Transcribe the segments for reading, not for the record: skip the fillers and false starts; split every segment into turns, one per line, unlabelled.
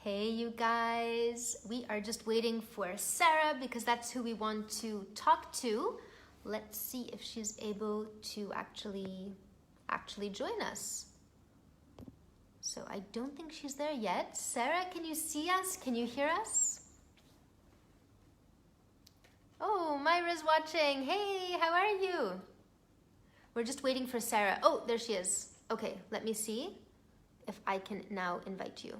Hey, you guys. We are just waiting for Sarah because that's who we want to talk to. Let's see if she's able to actually join us. So I don't think she's there yet. Sarah, can you see us? Can you hear us? Oh, Myra's watching. Hey, how are you? We're just waiting for Sarah. Oh, there she is. Okay, let me see if I can now invite you.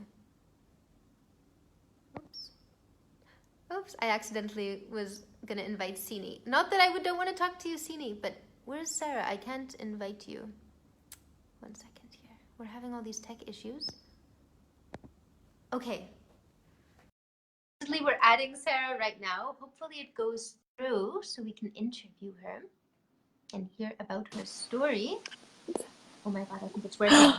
Oops. Oops, I accidentally was gonna invite Sini. Not that I don't want to talk to you, Sini, but where's Sarah? I can't invite you. 1 second here. We're having all these tech issues. Okay. We're adding Sarah right now. Hopefully it goes through so we can interview her and hear about her story. Oh my god, I think it's working.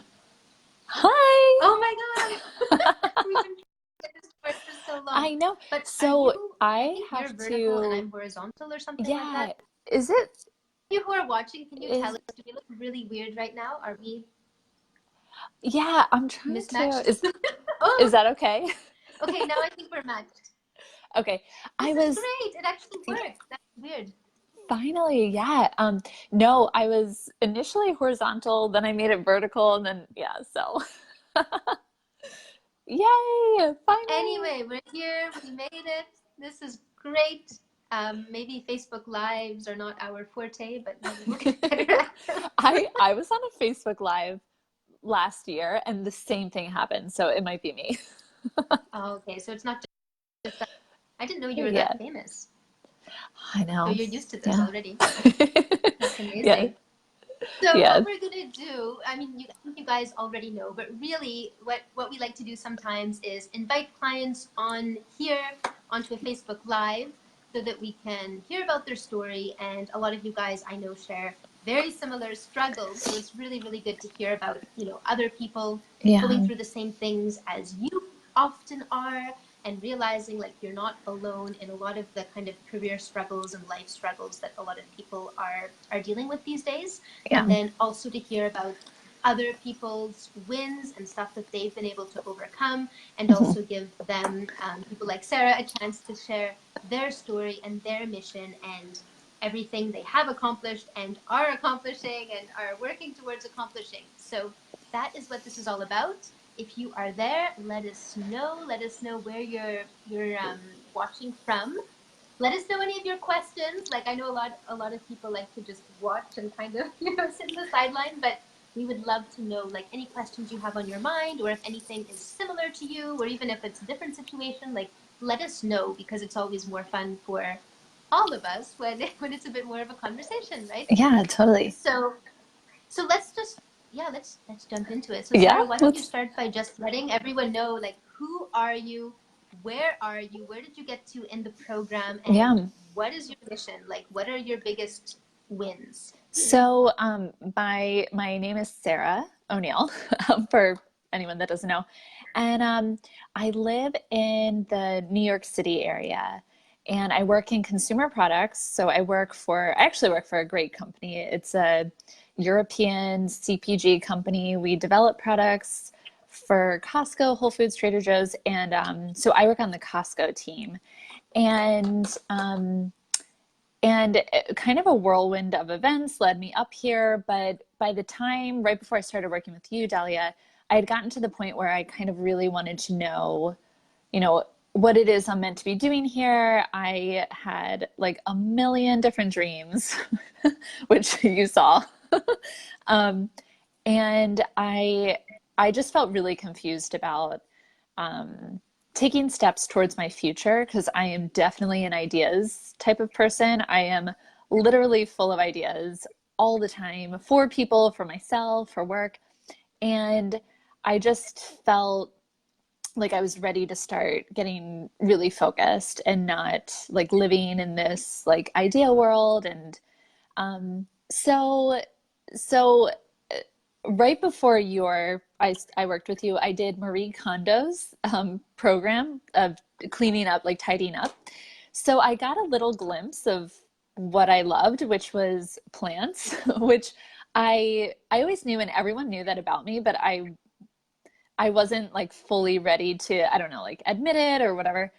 Hi!
Oh my god! We've been trying to work for so long.
I know.
But
so
I
have
you're vertical
to.
and I'm horizontal or something
Yeah.
like that.
Is it?
You who are watching, can you tell us? Do we look really weird right now? Are we
Yeah, I'm trying
mismatched?
to. Is
Oh,
that okay?
okay. Now I think we're matched.
Okay.
This is great. It actually works. That's weird.
Finally, yeah. No, I was initially horizontal, then I made it vertical, and then yeah. So, yay! Finally.
Anyway, we're here. We made it. This is great. Maybe Facebook Lives are not our forte, but maybe we'll get better at them.
I was on a Facebook Live last year, and the same thing happened. So it might be me.
Oh, okay, so it's not just that. I didn't know you were
Yeah.
that famous.
I
So
know.
you're used to this
Yeah.
already. That's amazing.
Yeah.
So
Yeah.
what we're gonna do, I mean, I think you guys already know, but really what we like to do sometimes is invite clients on here onto a Facebook Live so that we can hear about their story. And a lot of you guys I know share very similar struggles. So it's really, really good to hear about, other people going through the same things as you often are, and realizing like you're not alone in a lot of the kind of career struggles and life struggles that a lot of people are dealing with these days.
Yeah.
And then also to hear about other people's wins and stuff that they've been able to overcome, and also give them, people like Sarah, a chance to share their story and their mission and everything they have accomplished and are accomplishing and are working towards accomplishing. So that is what this is all about. If you are there, let us know. Let us know where you're watching from. Let us know any of your questions. Like I know a lot of people like to just watch and kind of sit in the sideline, but we would love to know like any questions you have on your mind, or if anything is similar to you, or even if it's a different situation. Like let us know, because it's always more fun for all of us when it's a bit more of a conversation, right?
Yeah, totally.
So let's just let's jump into it. So
Yeah,
Sarah, why don't you start by just letting everyone know, like, who are you, where are you, where did you get to in the program, and what is your mission? Like, what are your biggest wins?
So my name is Sarah O'Neill, for anyone that doesn't know. And I live in the New York City area, and I work in consumer products. So I actually work for a great company. It's a European CPG company. We develop products for Costco, Whole Foods, Trader Joe's, and so I work on the Costco team. And kind of a whirlwind of events led me up here. But by the time, right before I started working with you, Dahlia, I had gotten to the point where I kind of really wanted to know, what it is I'm meant to be doing here. I had like a million different dreams, which you saw. And I just felt really confused about taking steps towards my future, because I am definitely an ideas type of person. I am literally full of ideas all the time, for people, for myself, for work. And I just felt like I was ready to start getting really focused and not like living in this like ideal world. And so so right before I worked with you, I did Marie Kondo's program of cleaning up, like tidying up. So I got a little glimpse of what I loved, which was plants, which I always knew, and everyone knew that about me, but I wasn't like fully ready to, I don't know, like admit it or whatever.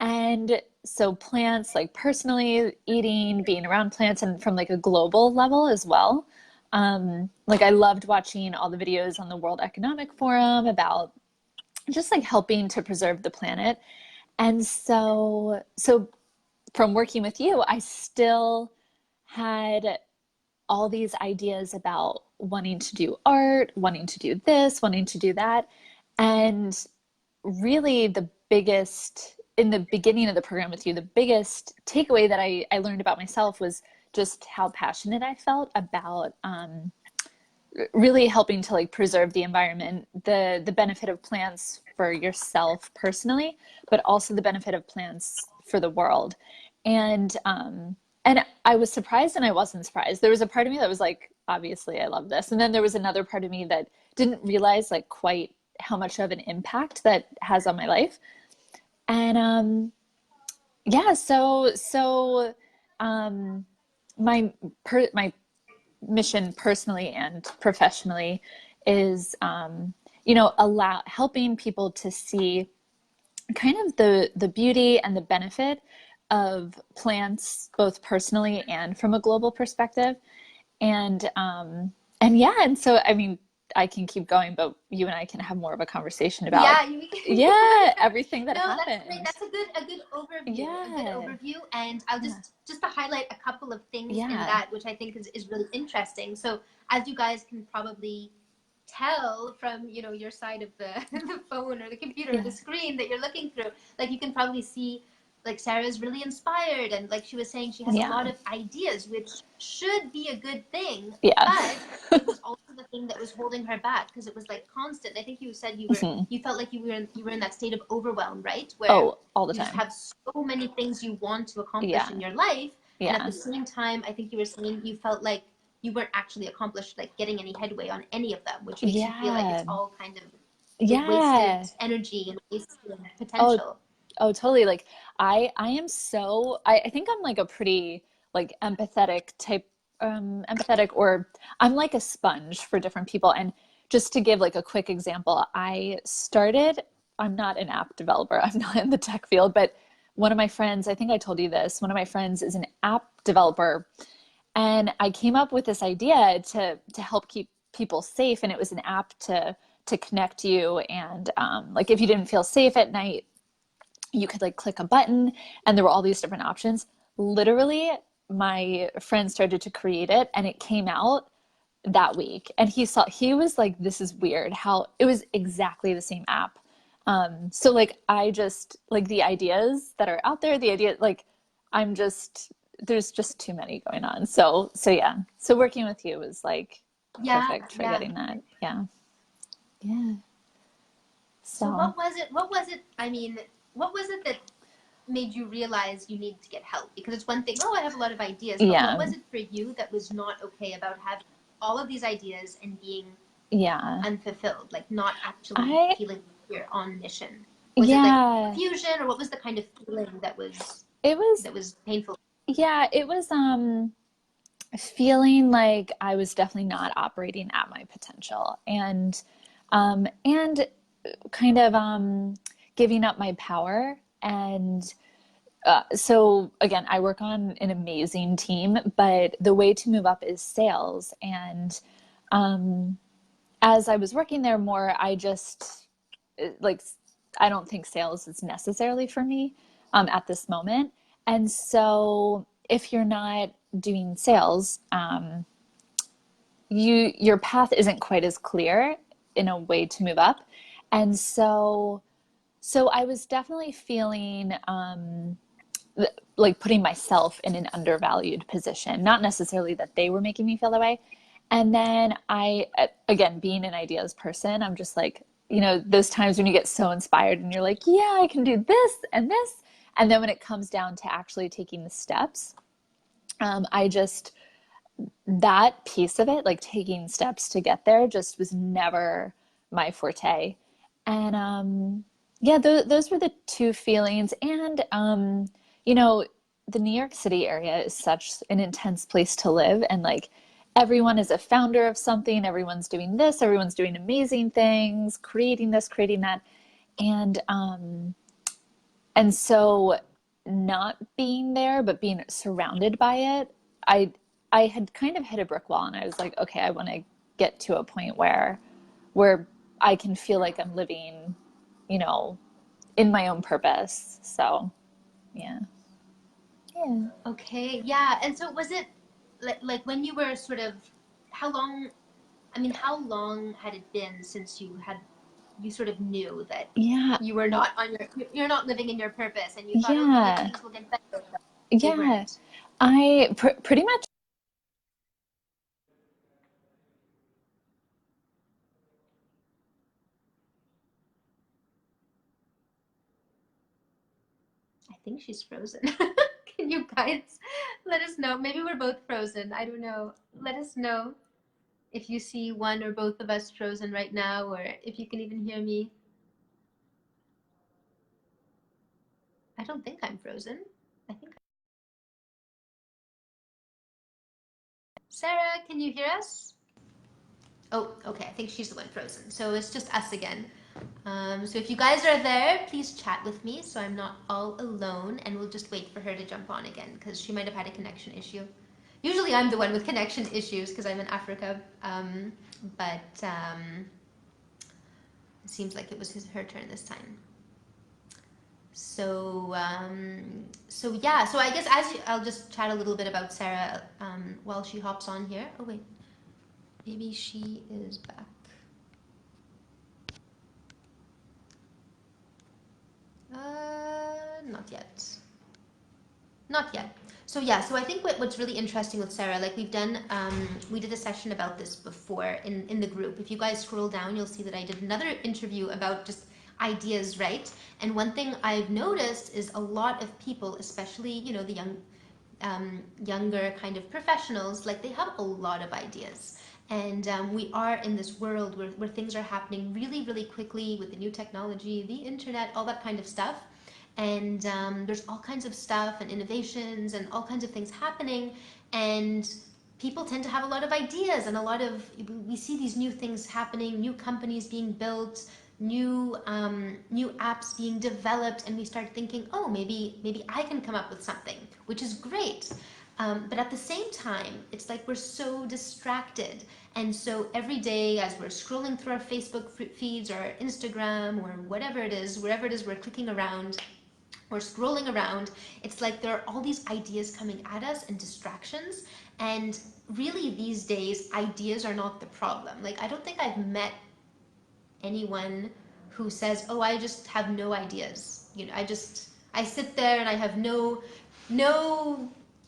And so plants, like personally eating, being around plants, and from like a global level as well. Like I loved watching all the videos on the World Economic Forum about just like helping to preserve the planet. And so from working with you, I still had all these ideas about wanting to do art, wanting to do this, wanting to do that. And really the biggest, in the beginning of the program with you, the biggest takeaway that I learned about myself was just how passionate I felt about really helping to like preserve the environment, the benefit of plants for yourself personally, but also the benefit of plants for the world. And I was surprised and I wasn't surprised. There was a part of me that was like, obviously I love this. And then there was another part of me that didn't realize like quite how much of an impact that has on my life. And yeah, um my mission personally and professionally is allow helping people to see kind of the beauty and the benefit of plants both personally and from a global perspective. And yeah, and so I mean I can keep going, but you and I can have more of a conversation about
Yeah, you
yeah, everything that
no, that's great.
happened.
That's a good overview, a good
Yeah.
overview. And I'll
Yeah.
just to highlight a couple of things in
Yeah.
that, which I think is really interesting. So as you guys can probably tell from your side of the the phone or the computer or the
Yeah.
screen that you're looking through, like you can probably see like Sarah's really inspired, and like she was saying, she has a lot
Yeah.
of ideas, which should be a good thing,
Yeah.
but it was also the thing that was holding her back because it was like constant. I think you said
Mhm.
you felt like you were in that state of overwhelm, right, where
Oh, all the
you just
time.
have so many things you want to accomplish in
Yeah.
your life, and at
Yeah.
the same time I think you were saying you felt like you weren't actually accomplished like getting any headway on any of them, which makes you feel like it's
Yeah.
all kind of like wasted
Yeah.
energy and wasted
Oh,
potential.
oh, totally. Like I am so I think I'm like a pretty like empathetic type empathetic or I'm like a sponge for different people. And just to give like a quick example, I'm not an app developer. I'm not in the tech field, but one of my friends, I think I told you this, one of my friends is an app developer. And I came up with this idea to help keep people safe, and it was an app to connect you. And like if you didn't feel safe at night, you could like click a button, and there were all these different options. Literally, my friend started to create it, and it came out that week. And he was like, "This is weird." How it was exactly the same app. So like I just like the ideas that are out there, the idea like I'm just there's just too many going on. So yeah. So working with you was like
Yeah,
perfect for
yeah.
getting that. Yeah. Yeah.
So
So
what was it, I mean, what was it that made you realize you need to get help? Because it's one thing, oh, I have a lot of ideas, but what
yeah.
was it for you that was not okay about having all of these ideas and being
Yeah.
unfulfilled, like not actually
I
feeling like you're on mission? Was it like
yeah.
confusion, or what was the kind of feeling
It was
that was painful?
yeah, it was feeling like I was definitely not operating at my potential, and kind of giving up my power. And so again, I work on an amazing team, but the way to move up is sales. And as I was working there more, I just like I don't think sales is necessarily for me at this moment. And so if you're not doing sales, your path isn't quite as clear in a way to move up. And so I was definitely feeling like putting myself in an undervalued position, not necessarily that they were making me feel that way. And then again, being an ideas person, I'm just like, those times when you get so inspired and you're like, yeah, I can do this and this. And then when it comes down to actually taking the steps, I just, that piece of it, like taking steps to get there, just was never my forte. And yeah, those were the two feelings. And you know, the New York City area is such an intense place to live, and like everyone is a founder of something, everyone's doing this, everyone's doing amazing things, creating this, creating that. And and so not being there, but being surrounded by it, I I had kind of hit a brick wall and I was like, okay, I want to get to a point where I can feel like I'm living, you know, in my own purpose. So, yeah. Yeah.
Okay, yeah. And so was it like when you were sort of how long, I mean, how long had it been since you sort of knew that
Yeah.
you were not on you're not living in your purpose and you thought, okay, maybe
Yeah.
things will get better, but they
Yeah.
weren't.
Pretty much.
I think she's frozen. Can you guys let us know? Maybe we're both frozen. I don't know. Let us know if you see one or both of us frozen right now, or if you can even hear me. I don't think I'm frozen. I think Sarah, can you hear us? Oh, okay. I think she's the one frozen. So it's just us again. So if you guys are there, please chat with me so I'm not all alone, and we'll just wait for her to jump on again because she might have had a connection issue. Usually I'm the one with connection issues because I'm in Africa, but it seems like it was her turn this time. So yeah. So I guess I'll just chat a little bit about Sarah while she hops on here. Oh wait, maybe she is back. Not yet. Not yet. So yeah, so I think what's really interesting with Sarah, like we did a session about this before in the group. If you guys scroll down, you'll see that I did another interview about just ideas, right? And one thing I've noticed is a lot of people, especially the younger kind of professionals, like they have a lot of ideas. And we are in this world where things are happening really, really quickly with the new technology, the internet, all that kind of stuff. And there's all kinds of stuff and innovations and all kinds of things happening. And people tend to have a lot of ideas and a lot of, we see these new things happening, new companies being built, new apps being developed, and we start thinking, oh, maybe I can come up with something, which is great. But at the same time, it's like we're so distracted. And so every day, as we're scrolling through our Facebook feeds or our Instagram or whatever it is, wherever it is we're clicking around or scrolling around, it's like there are all these ideas coming at us and distractions. And really, these days, ideas are not the problem. Like, I don't think I've met anyone who says, "Oh, I just have no ideas." I sit there and I have no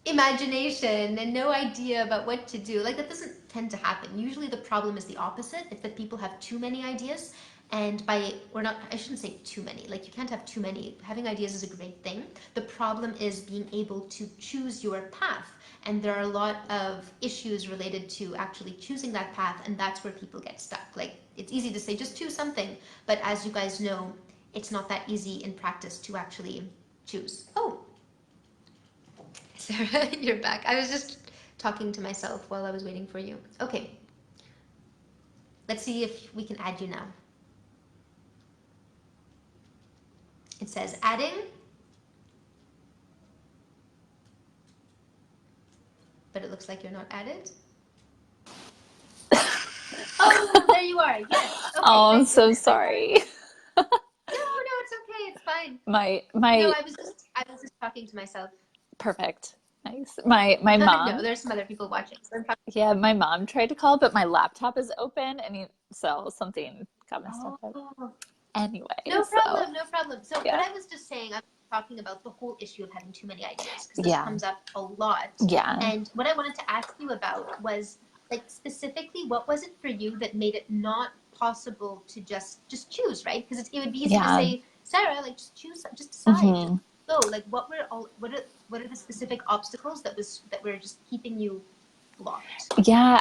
imagination and no idea about what to do. Like that doesn't tend to happen. Usually the problem is the opposite. It's that people have too many ideas, and by or not, I shouldn't say too many. Like you can't have too many. Having ideas is a great thing. The problem is being able to choose your path. And there are a lot of issues related to actually choosing that path, and that's where people get stuck. Like it's easy to say just choose something, but as you guys know, it's not that easy in practice to actually choose. Oh, Sarah, you're back. I was just talking to myself while I was waiting for you. Okay, let's see if we can add you now. It says adding, but it looks like you're not added. Oh, there you are. Yes. Okay,
Oh, I'm
thank
so
goodness. I thought
sorry.
no, no, it's okay. It's fine. No,
My
I was just talking to myself.
perfect. Nice. My
No,
mom,
there's some other people watching. So I'm talking.
yeah, my mom tried to call, but my laptop is open and so something got messed up. But
Oh,
anyway,
no
so
problem, no problem. So what
yeah.
I was just saying, I was talking about the whole issue of having too many ideas because this
Yeah.
comes up a lot.
Yeah.
And what I wanted to ask you about was like specifically, what was it for you that made it not possible to just choose, right? Because it would be easy to
Yeah.
say, Sarah, like just choose, just decide, just
Hmm.
go. Like what are the specific obstacles that were just keeping you blocked?
Yeah,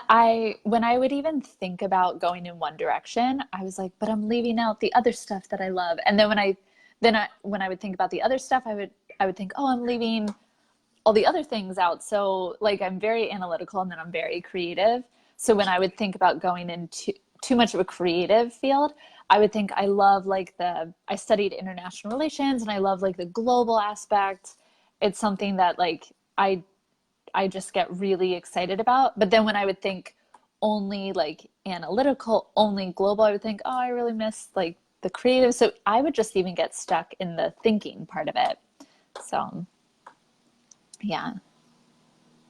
when I would even think about going in one direction, I was like, but I'm leaving out the other stuff that I love. And then when I would think about the other stuff, I would think, oh, I'm leaving all the other things out. So like I'm very analytical and then I'm very creative. So when I would think about going into too much of a creative field, I would think I love like I studied international relations and I love like the global aspect. It's something that like I just get really excited about. But then when I would think only like analytical, only global, I would think, oh, I really miss like the creative. So I would just even get stuck in the thinking part of it. So yeah.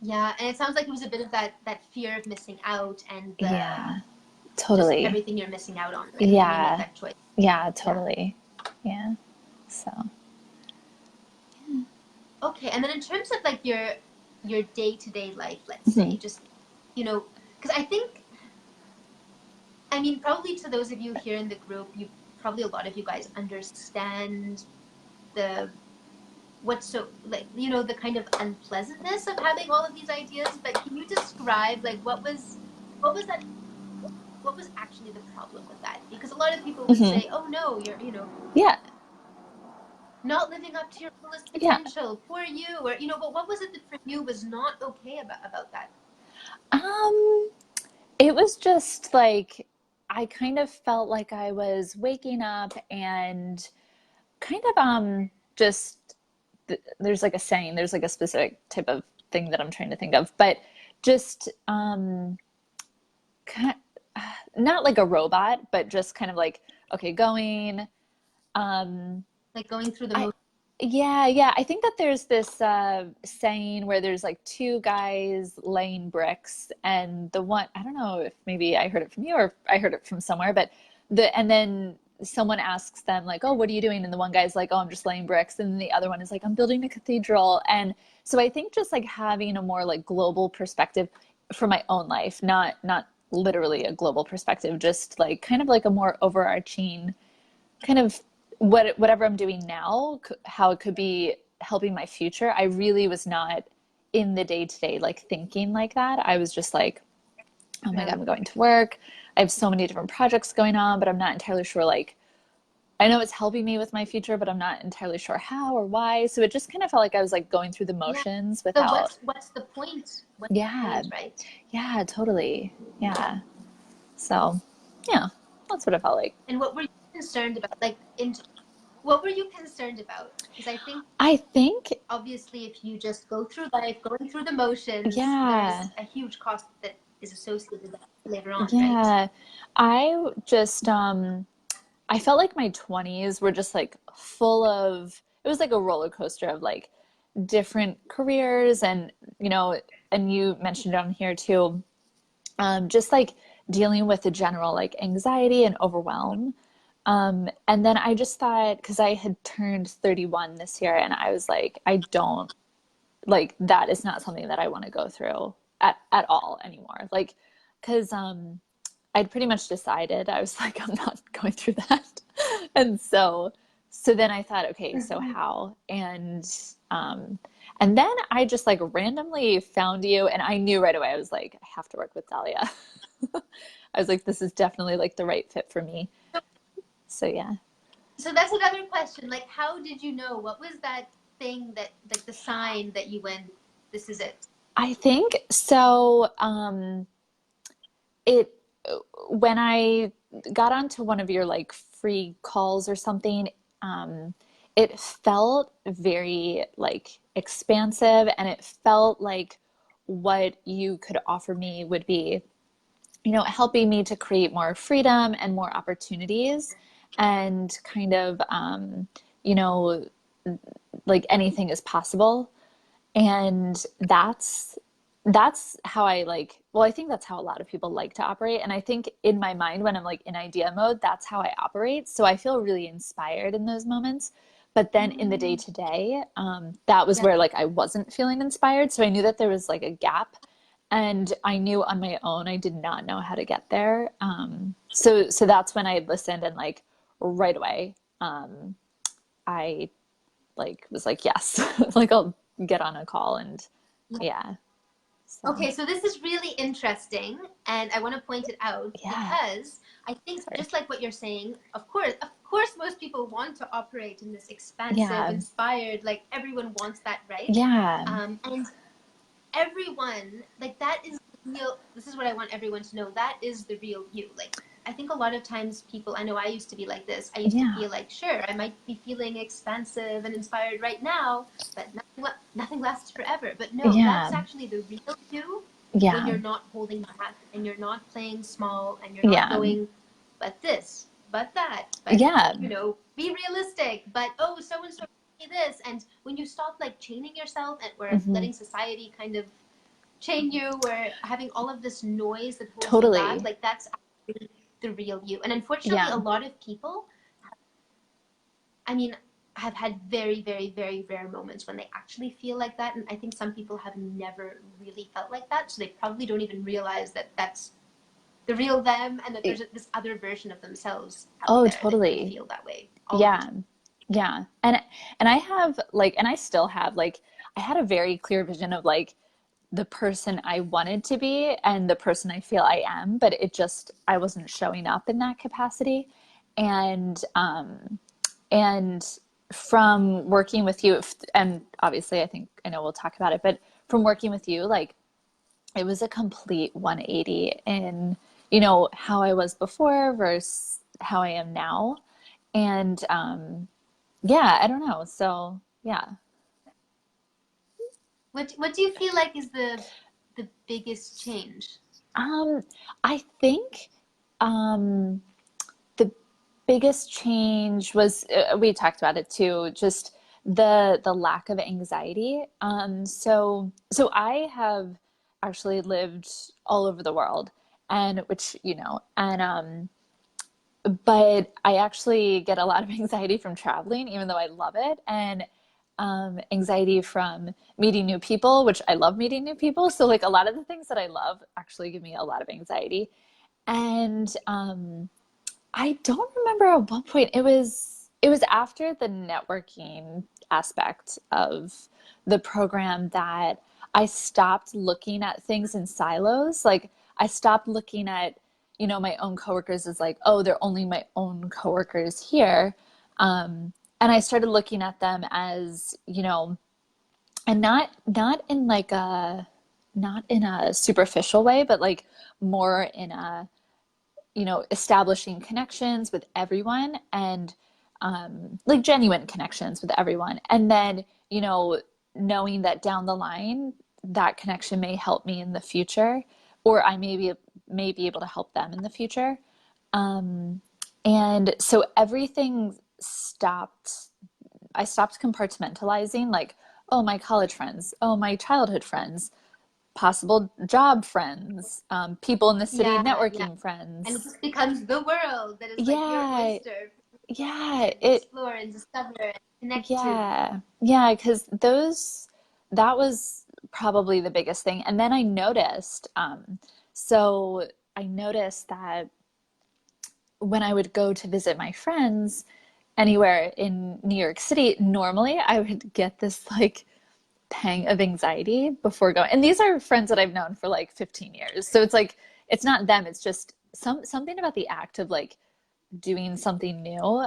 Yeah, and it sounds like it was a bit of that fear of missing out and the
Yeah,
just
totally.
everything you're missing out on, right? When you make
Yeah.
that choice.
Yeah,
Yeah.
totally. Yeah. So,
Okay, and then in terms of like your day-to-day life, let's
mhm.
say, just because I think, I mean, probably to those of you here in the group, you probably a lot of you guys understand the what's so like the kind of unpleasantness of having all of these ideas. But can you describe like what was that what was actually the problem with that? Because a lot of people would
Mhm.
say, oh no, you're
Yeah.
not living up to your fullest
Yeah.
potential, poor you, or but what was it that for you was not okay about that?
Um, it was just like I kind of felt like I was waking up and kind of just there's like a saying, there's like a specific type of thing that I'm trying to think of, but just kind not like a robot, but just kind of like okay, going um
Like going through the
I
most.
yeah, I think that there's this saying where there's like two guys laying bricks, and the one, I don't know if maybe I heard it from you or I heard it from somewhere, but and then someone asks them like, "Oh, what are you doing?" And the one guy's like, "Oh, I'm just laying bricks," and then the other one is like, "I'm building a cathedral." And so I think just like having a more like global perspective for my own life, not literally a global perspective, just like kind of like a more overarching kind of whatever I'm doing now, how it could be helping my future. I really was not in the day to day like thinking like that. I was just like, oh my
Yeah.
God, I'm going to work. I have so many different projects going on, but I'm not entirely sure like I know it's helping me with my future, but I'm not entirely sure how or why. So it just kind of felt like I was like going through the
Yeah.
motions
So
without,
what's the point? What's the
yeah,
point, right?
yeah, totally. Yeah. So, yeah, that's what it felt like.
And what were you concerned about? Like, what were you concerned about? Because I think
I think,
obviously, if you just go through life, going through the motions,
yeah.
there's a huge cost that is associated with that later on, right?
Yeah, I just I felt like my 20s were just like full of it was like a roller coaster of like different careers and and you mentioned on here too just like dealing with the general like anxiety and overwhelm. And then I just thought because I had turned 31 this year and I was like I don't like that is not something that I want to go through at all anymore. Like, because I'd pretty much decided I was like, I'm not going through that. And so then I thought, okay, so
Mhm.
how? And then I just like randomly found you and I knew right away, I was like, I have to work with Dahlia. I was like, this is definitely like the right fit for me. So yeah.
So that's another question. Like, how did you know? What was that thing that, like, the sign that you went, this is it?
I think so. It when I got onto one of your like free calls or something, it felt very like expansive and it felt like what you could offer me would be, helping me to create more freedom and more opportunities and kind of, you know, like anything is possible. And that's how I like, well, I think that's how a lot of people like to operate. And I think in my mind, when I'm like in idea mode, that's how I operate. So I feel really inspired in those moments. But then in the day
Mm,
to day, that was
yeah.
where like I wasn't feeling inspired. So I knew that there was like a gap. And I knew on my own I did not know how to get there. So that's when I listened and like right away, I like was like, yes, like I'll get on a call and yeah. So
Okay, so this is really interesting, and I want to point it out
yeah,
because I think
sorry.
just like what you're saying, of course most people want to operate in this expansive,
Yeah.
inspired, like everyone wants that, right?
Yeah.
And everyone, like that is real. This is what I want everyone to know. That is the real you. Like, I think a lot of times people, I know I used to be like this. I used to
Yeah.
feel like, sure, I might be feeling expansive and inspired right now, but nothing lasts forever. But no,
Yeah.
that's actually the real you when
Yeah.
you're not holding back and you're not playing small and you're not
Yeah.
going, but this, but that, but,
Yeah.
be realistic, but oh, so and so this. And when you stop like chaining yourself and or
Hmm.
letting society kind of chain you, or having all of this noise that holds you back,
Totally.
like that's actually the real you. And unfortunately,
Yeah.
a lot of people, I mean, have had very, very, very rare moments when they actually feel like that. And I think some people have never really felt like that. So they probably don't even realize that that's the real them and that there's this other version of themselves out
Oh,
there that could
totally.
feel that way all of the
Yeah.
time.
Yeah. And I have like, and I still have like, I had a very clear vision of like the person I wanted to be and the person I feel I am, but it just, I wasn't showing up in that capacity. And and from working with you, and obviously I think I know we'll talk about it, but from working with you, like it was a complete 180 in, how I was before versus how I am now. And yeah, I don't know. So yeah.
What do you feel like is the biggest change?
Um, I think um, the biggest change was we talked about it too, just the lack of anxiety. So I have actually lived all over the world, and which and but I actually get a lot of anxiety from traveling, even though I love it, and anxiety from meeting new people, which I love meeting new people. So like a lot of the things that I love actually give me a lot of anxiety, and I don't remember at what point it was after the networking aspect of the program that I stopped looking at things in silos. Like I stopped looking at, my own coworkers as like, oh, they're only my own coworkers here. And I started looking at them as, and not in a superficial way, but like more in a establishing connections with everyone and like genuine connections with everyone. And then, knowing that down the line, that connection may help me in the future, or I may be able to help them in the future. Um, and so everything stopped. I stopped compartmentalizing like, oh, my college friends, oh, my childhood friends, possible job friends, people in the city,
Yeah, yeah.
networking
And it
friends.
just becomes the world that is like your
Yeah,
oyster
yeah,
and explore and discover and connect to.
yeah, because that was probably the biggest thing. And then I noticed, so I noticed that when I would go to visit my friends anywhere in New York City, normally I would get this like pang of anxiety before going. And these are friends that I've known for like 15 years. So it's like it's not them, it's just something about the act of like doing something new,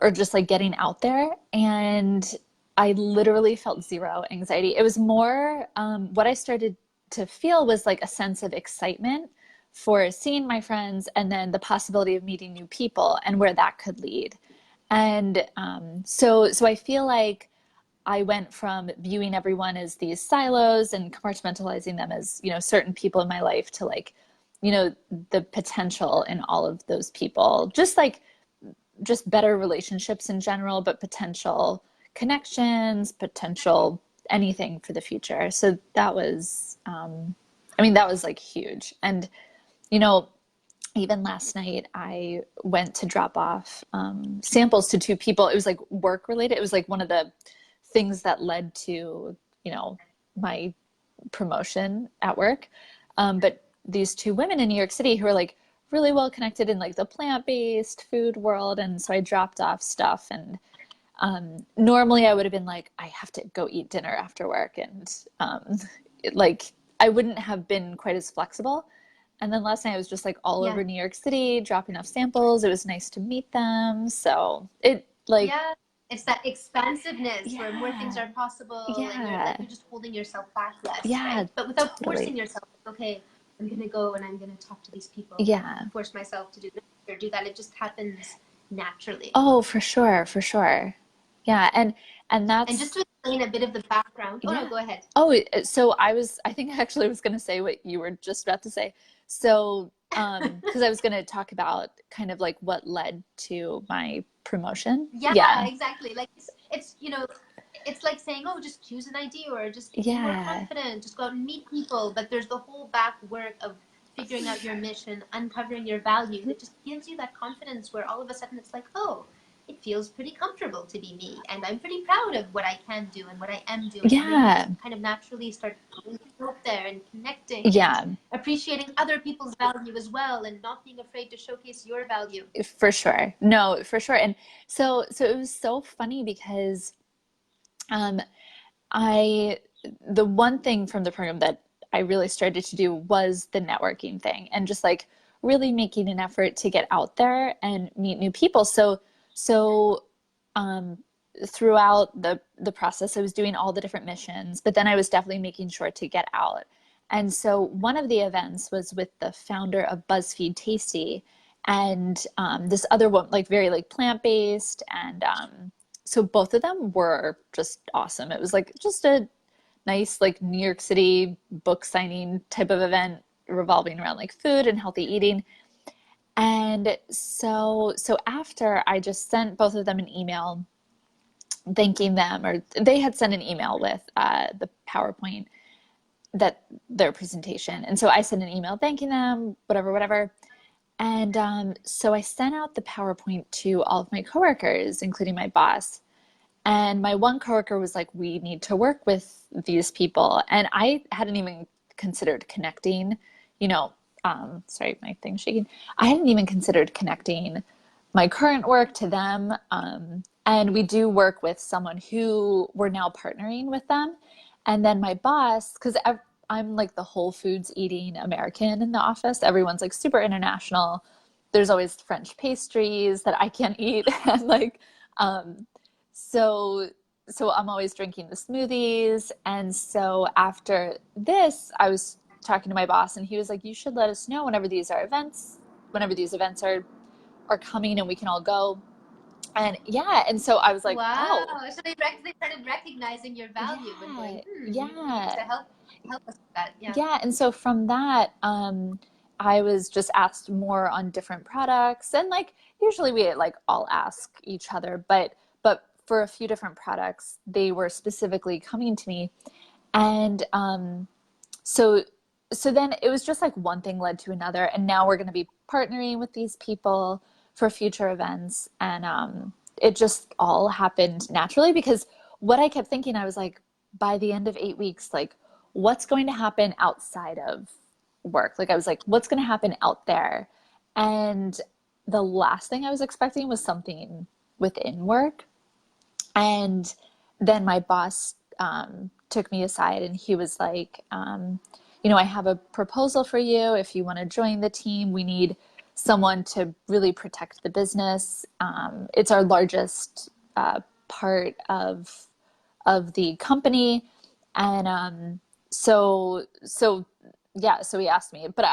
or just like getting out there. And I literally felt zero anxiety. It was more what I started to feel was like a sense of excitement for seeing my friends and then the possibility of meeting new people and where that could lead. And so I feel like I went from viewing everyone as these silos and compartmentalizing them as, certain people in my life to like, the potential in all of those people. Just better relationships in general, but potential connections, potential anything for the future. So that was, I mean, that was like huge. And, you know, even last night, I went to drop off samples to two people. It was like work related. It was like one of the things that led to, my promotion at work. But these two women in New York City who are like really well connected in like the plant-based food world. And so I dropped off stuff and normally I would have been like, I have to go eat dinner after work. And like, I wouldn't have been quite as flexible. And then last night I was just like all
Yeah.
over New York City, dropping off samples. It was nice to meet them. So it like,
Yeah. It's that expansiveness where more things
yeah,
are possible and you're
yeah,
like you're just holding yourself back less,
yeah,
right? But without forcing
totally.
yourself, like, okay, I'm gonna go and I'm gonna talk to these people and
Yeah.
force myself to do this or do that. It just happens naturally.
Oh, for sure, for sure. Yeah, and
And just
that's
to explain a bit of the background. Oh no,
yeah.
go ahead.
Oh, so I think I actually was going to say what you were just about to say. So, because I was going to talk about kind of like what led to my promotion.
Yeah,
Yeah.
exactly. Like it's it's like saying, oh, just choose an idea or just be more
Yeah.
confident, just go out and meet people. But there's the whole back work of figuring out your mission, uncovering your value that just gives you that confidence where all of a sudden it's like, oh, it feels pretty comfortable to be me. And I'm pretty proud of what I can do and what I am doing. And then you just
Yeah.
kind of naturally start going out there and connecting and
Yeah,
appreciating other people's value as well and not being afraid to showcase your value.
for sure. No, for sure. And so it was so funny because um I the one thing from the program that I really started to do was the networking thing and just like really making an effort to get out there and meet new people. So um, throughout the process, I was doing all the different missions, but then I was definitely making sure to get out. And so one of the events was with the founder of BuzzFeed Tasty, and this other one, like very like plant-based, and so both of them were just awesome. It was like just a nice like New York City book signing type of event revolving around like food and healthy eating. And so after I just sent both of them an email thanking them, or they had sent an email with the PowerPoint that their presentation. And so I sent an email thanking them, whatever, whatever. And so I sent out the PowerPoint to all of my coworkers, including my boss. And my one coworker was like, we need to work with these people. And I hadn't even considered connecting, you know, sorry, my thing's shaking. I hadn't even considered connecting my current work to them. And we do work with someone who we're now partnering with them. And then my boss, because I'm like the Whole Foods eating American in the office, everyone's like super international. There's always French pastries that I can't eat. And like, um, so so I'm always drinking the smoothies. And so after this, I was talking to my boss and he was like, you should let us know whenever these events are coming and we can all go. And yeah, and so I was like,
Wow.
oh,
So they started recognizing your value and going,
yeah,
you might be able
yeah.
to help us with that. Yeah.
Yeah, and so from that, I was just asked more on different products, and like usually we like all ask each other, but for a few different products, they were specifically coming to me, and so so then it was just like one thing led to another, and now we're going to be partnering with these people for future events, and it just all happened naturally because what I kept thinking, I was like, by the end of 8 weeks, like what's going to happen outside of work? Like I was like, what's going to happen out there? And the last thing I was expecting was something within work. And then my boss took me aside and he was like, I have a proposal for you. If you want to join the team, we need someone to really protect the business. It's our largest part of the company, and so yeah. So he asked me, but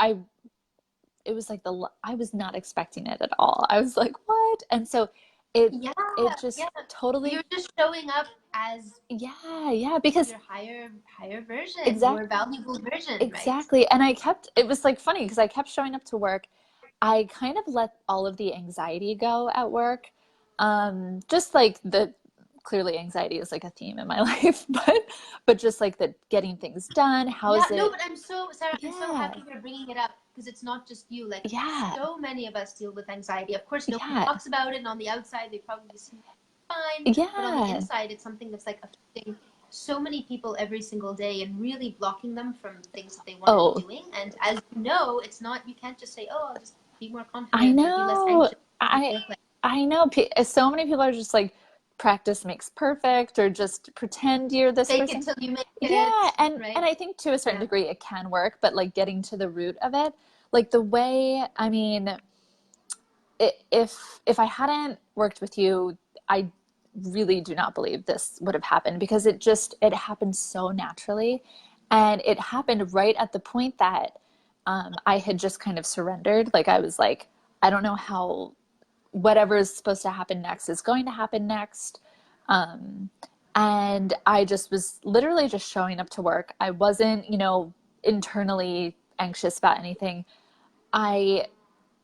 it was like I was not expecting it at all. I was like, what? And so it
Yeah.
it
Yeah.
just totally
You're just showing up as
yeah, because
your higher version,
exact
your valuable version, right?
exactly. And it was like funny because I kept showing up to work. I kind of let all of the anxiety go at work. Just like the clearly anxiety is like a theme in my life, but just like the getting things done. How
Yeah,
is
no,
it?
but Sarah, I'm so
Yeah,
happy you're bringing it up because it's not just you. Like,
yeah,
so many of us deal with anxiety. Of course, no one
yeah,
talks about it, and on the outside, they probably seem fine, but on the
yeah.
inside, it's something that's like affecting so many people every single day and really blocking them from things that they want to be
Oh,
doing. And as you know, it's not, you can't just say, oh, I'll just be more
I
confident or be less
know.
anxious.
I
Like,
I know. So many people are just like practice makes perfect, or just pretend you're this
fake it
person.
till you make
Yeah,
it,
and
right?
I think to a certain
Yeah.
degree it can work, but like getting to the root of it. like the way, I mean, if I hadn't worked with you, I really do not believe this would have happened because it happened so naturally, and it happened right at the point that I had just kind of surrendered. Like I was like, I don't know how whatever is supposed to happen next is going to happen next. Um, and I just was literally just showing up to work. I wasn't, internally anxious about anything. I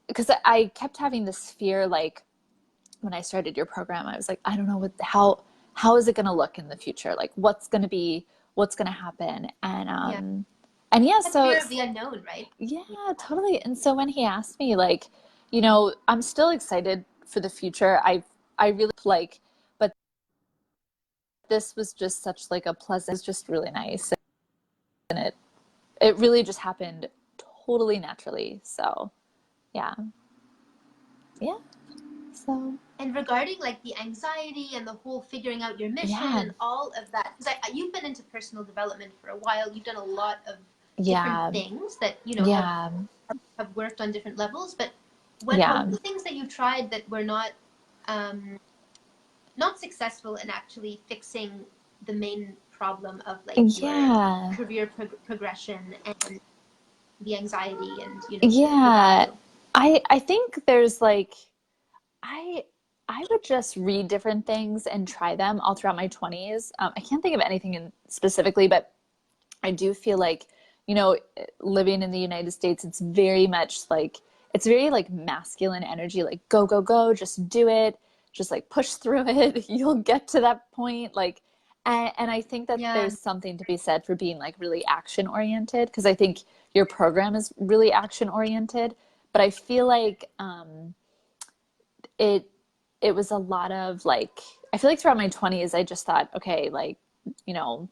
because I kept having this fear, like when I started your program, I was like, I don't know how is it going to look in the future? Like what's going to happen?
Yeah.
And yeah,
That fear of the unknown, right?
yeah, totally. And so when he asked me, like, I'm still excited for the future. I really like, but this was just such like a pleasant, it was just really nice. And it really just happened totally naturally. So yeah. Yeah. So
And regarding like the anxiety and the whole figuring out your mission
yeah.
and all of that, because you've been into personal development for a while, you've done a lot of different
Yeah.
things that
Yeah.
have worked on different levels. But what
Yeah.
were the things that you tried that were not successful in actually fixing the main problem of like your
Yeah.
career progression and the anxiety and the
Yeah.
value?
I think there's like I I would just read different things and try them all throughout my 20s. I can't think of anything specifically, but I do feel like, living in the United States, it's very like masculine energy, like go, go, go, just do it, just like push through it. You'll get to that point. And I think that
Yeah,
there's something to be said for being like really action oriented, because I think your program is really action oriented. But I feel like it it was a lot of like, I feel like throughout my 20s, I just thought, okay, like, you know,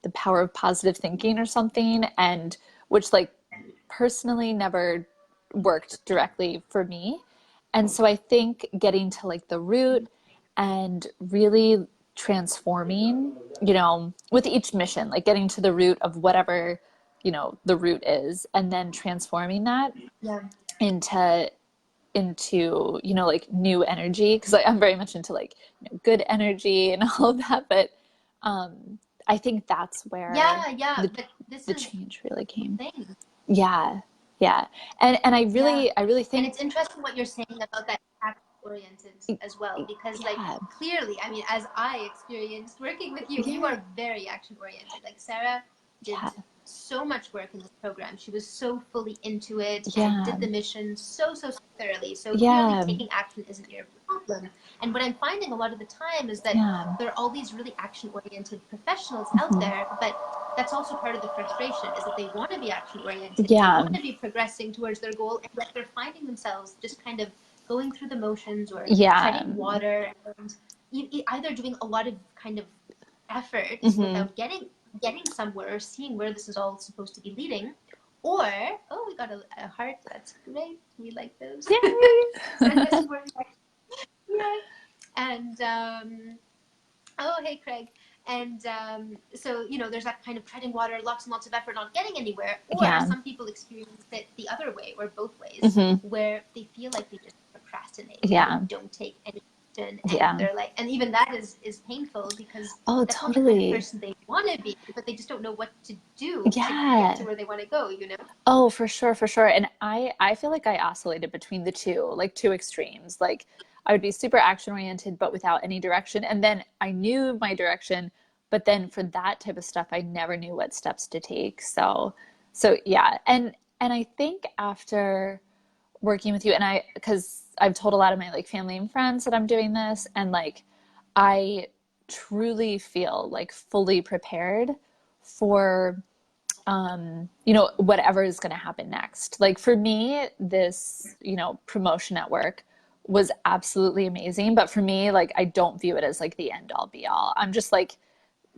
the power of positive thinking or something, and which like personally never worked directly for me. And so I think getting to like the root and really transforming, with each mission, like getting to the root of whatever, the root is, and then transforming that
yeah,
into like new energy, because I'm very much into like good energy and all of that. But I think that's where
yeah.
the
But this
the
is
change really
the
came.
thing.
Yeah, yeah. And
Yeah.
I really
And
think,
it's interesting what you're saying about that action oriented as well, because like
yeah,
clearly, I mean, as I experienced working with you, you
yeah,
are very action oriented. Like Sarah
yeah,
did so much work in this program. She was so fully into it and
yeah,
did the mission so thoroughly. So clearly
yeah,
taking action isn't your problem. And what I'm finding a lot of the time is that
yeah,
there are all these really action oriented professionals out
mhm,
there, but that's also part of the frustration, is that they want to be action oriented, they
yeah,
want to be progressing towards their goal, and yet they're finding themselves just kind of going through the motions or
yeah,
treading water, and either doing a lot of kind of effort
hmm,
without getting somewhere or seeing where this is all supposed to be leading, or oh, we got a heart. That's great. We like those.
yay,
Send us more. Yeah. And oh, hey, Craig. And so, there's that kind of treading water, lots and lots of effort, not getting anywhere. Or
yeah,
some people experience it the other way, or both ways,
hmm,
where they feel like they just procrastinate and they
yeah,
don't take any action. And
yeah.
they're like, and even that is painful, because
Oh,
that's not the kind of
totally.
person they want to be, but they just don't know what to do to get to
Yeah.
where they want to go.
Oh, for sure, for sure. And I feel like I oscillated between the two, like two extremes. Like I would be super action oriented but without any direction. And then I knew my direction, but then for that type of stuff I never knew what steps to take. So yeah. And I think after working with you, and I because I've told a lot of my like family and friends that I'm doing this, and like I truly feel like fully prepared for whatever is going to happen next. Like for me, this, promotion at work was absolutely amazing. But for me, like, I don't view it as like the end all be all. I'm just like,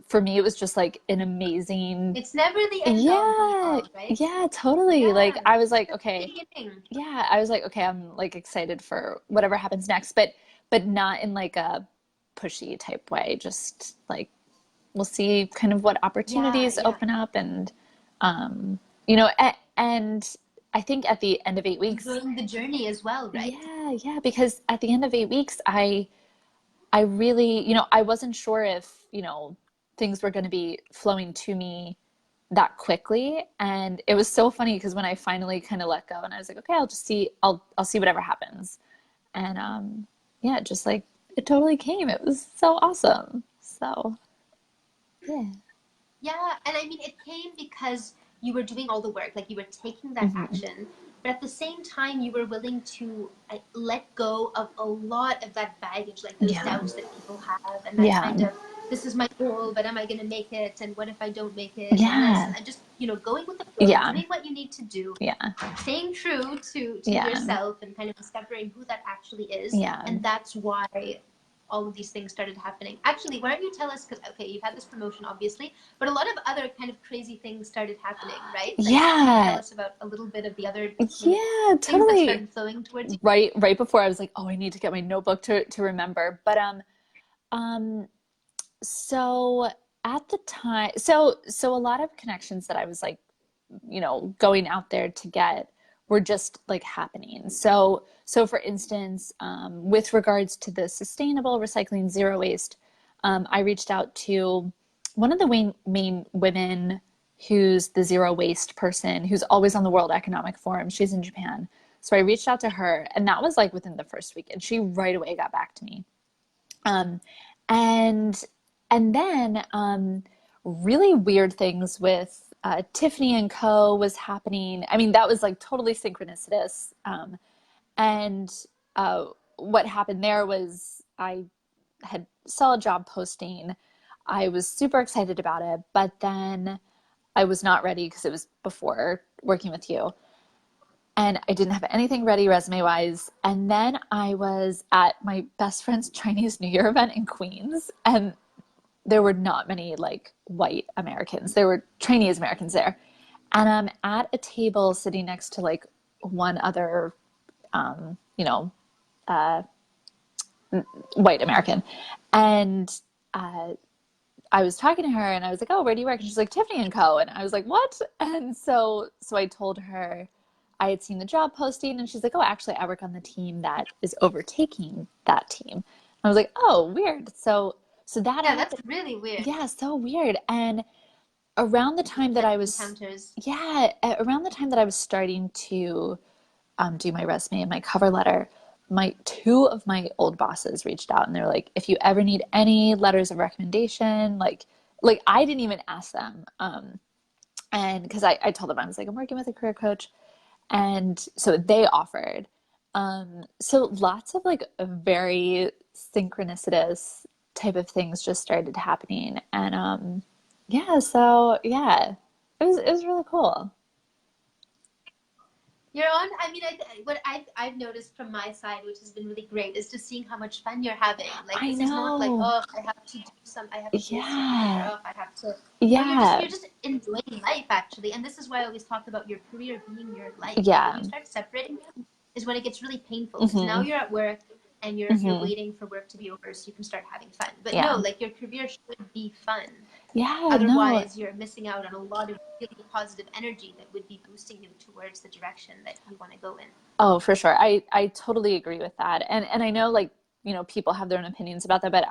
for me, it was just like an amazing,
It's never the end all be
yeah,
all, right?
yeah, totally. Like,
Yeah,
I was like,
it's the
okay,
beginning.
yeah, I was like, okay, I'm like excited for whatever happens next, but not in like a pushy type way. Just like, we'll see kind of what
Yeah,
opportunities
yeah.
open up, and um, and I think at the end of 8 weeks,
enjoying the journey as well, right?
yeah, because at the end of 8 weeks, I really, I wasn't sure if, things were going to be flowing to me that quickly. And it was so funny because when I finally kind of let go and I was like, okay, I'll just see, I'll see whatever happens. And yeah, just like it totally came. It was so awesome. So, yeah.
Yeah, and I mean, it came because you were doing all the work, like you were taking that
Hmm.
action, but at the same time, you were willing to let go of a lot of that baggage, like those
Yeah.
doubts that people have, and that
Yeah.
kind of, this is my goal, but am I going to make it? And what if I don't make it? And this,
Yeah.
and I just, going with the flow,
Yeah.
doing what you need to do,
Yeah.
staying true to
Yeah.
yourself, and kind of discovering who that actually is.
Yeah.
And that's why all of these things started happening. Actually, why don't you tell us, because okay, you've had this promotion obviously, but a lot of other kind of crazy things started happening, right? Like, can you tell
Yeah.
us about a little bit of the other kind of
Yeah,
things that
totally.
started flowing towards you?
Right before I was like, oh, I need to get my notebook to remember. But um so at the time, so a lot of connections that I was like, going out there to get were just like happening. So for instance, with regards to the sustainable recycling zero waste, I reached out to one of the main women who's the zero waste person who's always on the World Economic Forum. She's in Japan. So I reached out to her, and that was like within the first week, and she right away got back to me. Um, and and then really weird things with Tiffany and Co. was happening. I mean, that was like totally synchronicitous. And what happened there was I had saw a job posting. I was super excited about it, but then I was not ready because it was before working with you. And I didn't have anything ready resume wise. And then I was at my best friend's Chinese New Year event in Queens, and there were not many like white Americans. There were Chinese Americans there. And I'm at a table sitting next to like one other, um, you know, uh, white American. And uh, I was talking to her and I was like, oh, where do you work? And she's like, Tiffany and Co. And I was like, what? And so I told her I had seen the job posting, and she's like, oh, actually, I work on the team that is overtaking that team. I was like, oh, weird. So that
Yeah, that's
happened.
really weird.
Yeah, so weird. And around the time that
Like
I was,
encounters.
yeah, around the time that I was starting to do my resume and my cover letter, my two of my old bosses reached out and they're like, if you ever need any letters of recommendation, like I didn't even ask them. And because I told them I was like, I'm working with a career coach. And so they offered. So lots of like very synchronicitous type of things just started happening. And yeah, so yeah, it was really cool.
You're on. I mean, what I've noticed from my side, which has been really great, is just seeing how much fun you're having. Like,
I
this is not like,
know.
oh, I have to do something, or
Yeah.
oh, I have to.
Yeah.
You're just enjoying life actually. And this is why I always talk about your career being your life. Like, when
Yeah.
you start separating them, is when it gets really painful, because now
Hmm.
you're at work and you're
Hmm.
waiting for work to be over so you can start having fun. But no,
Yeah.
like, your career should be fun.
Yeah. No.
Otherwise, you're missing out on a lot of really positive energy that would be boosting you towards the direction that you want to go in.
Oh, for sure. I totally agree with that. And I know like, people have their own opinions about that, but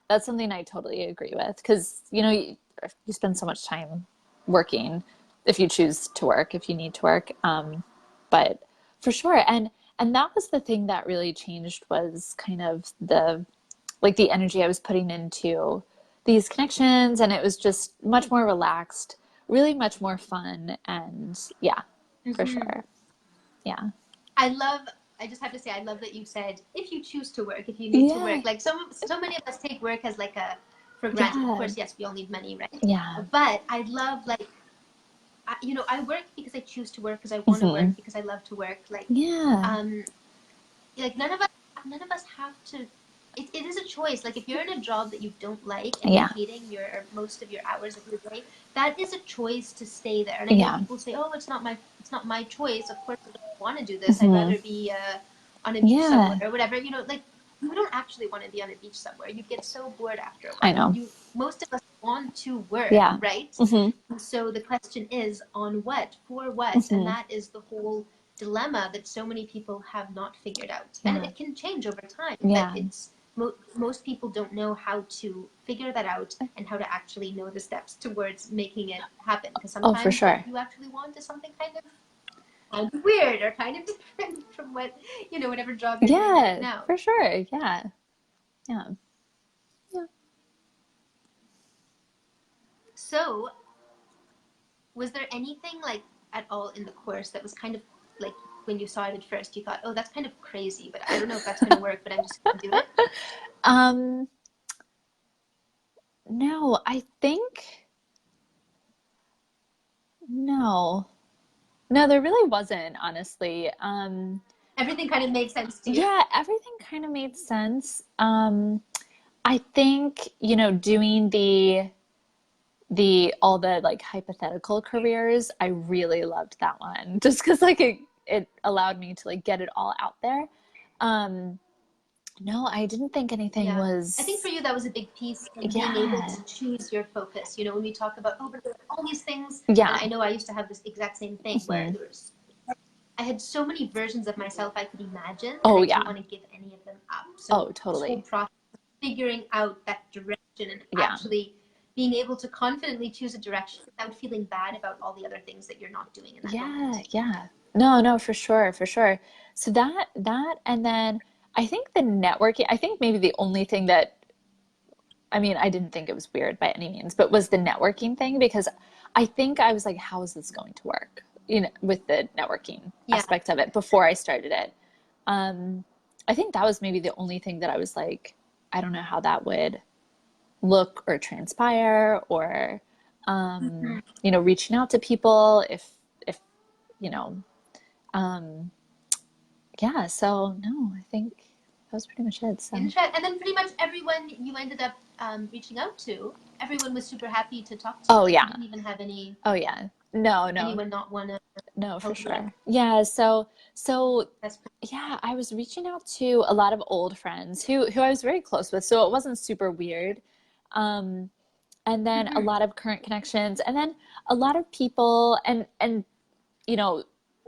that's something I totally agree with because, you spend so much time working if you choose to work, if you need to work. But for sure. And that was the thing that really changed was kind of the energy I was putting into these connections, and it was just much more relaxed, really much more fun, and yeah, for
Mm-hmm.
sure. Yeah.
I love. I just have to say, I love that you said if you choose to work, if you need to
Yeah.
work. Like, so many of us take work as like a for granted. Of
Yeah.
course, yes, we all need money, right?
Yeah.
But I love, like, I work because I choose to work, because I want to work,
Hmm.
because I love to work.
Yeah.
Um, like, none of us have to. It is a choice. Like, if you're in a job that you don't like and you're
Yeah.
hating your most of your hours of your day, that is a choice to stay there. And I know
Yeah.
people say, oh, it's not my choice. Of course, I don't want to do this. I'd
Hmm.
rather be on a beach somewhere
Yeah.
or whatever. Like, you don't actually want to be on a beach somewhere. You'd get so bored after a
I
while.
know.
Most of us want to work,
Yeah.
right?
Hmm.
And so the question is, on what, for what? And
Hmm.
that is the whole dilemma that so many people have not figured out. And
Yeah.
it can change over time, but
Yeah.
it's most people don't know how to figure that out and how to actually know the steps towards making it happen. Because
Oh, for
sometimes what
sure.
you actually want is something kind of weird or kind of different from what, whatever job you're doing right
Yeah,
now.
for sure. Yeah. Yeah. Yeah.
So, was there anything like at all in the course that was kind of like when you saw it at first, you thought, oh, that's kind of crazy, but I don't know if that's going to work, but I'm just going to do it?
Um, no, I think no. No, there really wasn't, honestly.
Everything kind of made sense to you.
Yeah, everything kind of made sense. I think, doing the all the like hypothetical careers, I really loved that one just because like it allowed me to like get it all out there. Um, no, I didn't think anything
Yeah. I think for
was,
you, that was a big piece in being able
yeah,
to choose your focus. When we talk about, oh, but there are all these things, and
yeah.
I know I used to have this exact same thing where
Hmm.
I had so many versions of myself I could imagine, and
Oh,
I didn't
yeah.
want to give any of them up. So
Oh,
this whole
totally.
process of figuring out that direction and
Yeah.
actually being able to confidently choose a direction without feeling bad about all the other things that you're not doing in that
Yeah,
moment.
yeah. No, no, for sure, for sure. So that, and then I think the networking, I think maybe the only thing that, I mean, I didn't think it was weird by any means, but was the networking thing because I think I was like, how is this going to work? With the networking
Yeah,
aspect of it before I started it. Um, I think that was maybe the only thing that I was like, I don't know how that would look or transpire or reaching out to people if you know um yeah, so no, I think that was pretty much it. So
and then pretty much everyone you ended up reaching out to, everyone was super happy to talk to you.
oh
Like you
yeah,
didn't even have
oh yeah, no, no,
anyone not want to
no, for
help you out.
sure. Yeah, so
That's
yeah, I was reaching out to a lot of old friends who I was very close with, so it wasn't super weird. um and then a
mm-hmm.
lot of current connections, and then a lot of people, and you know,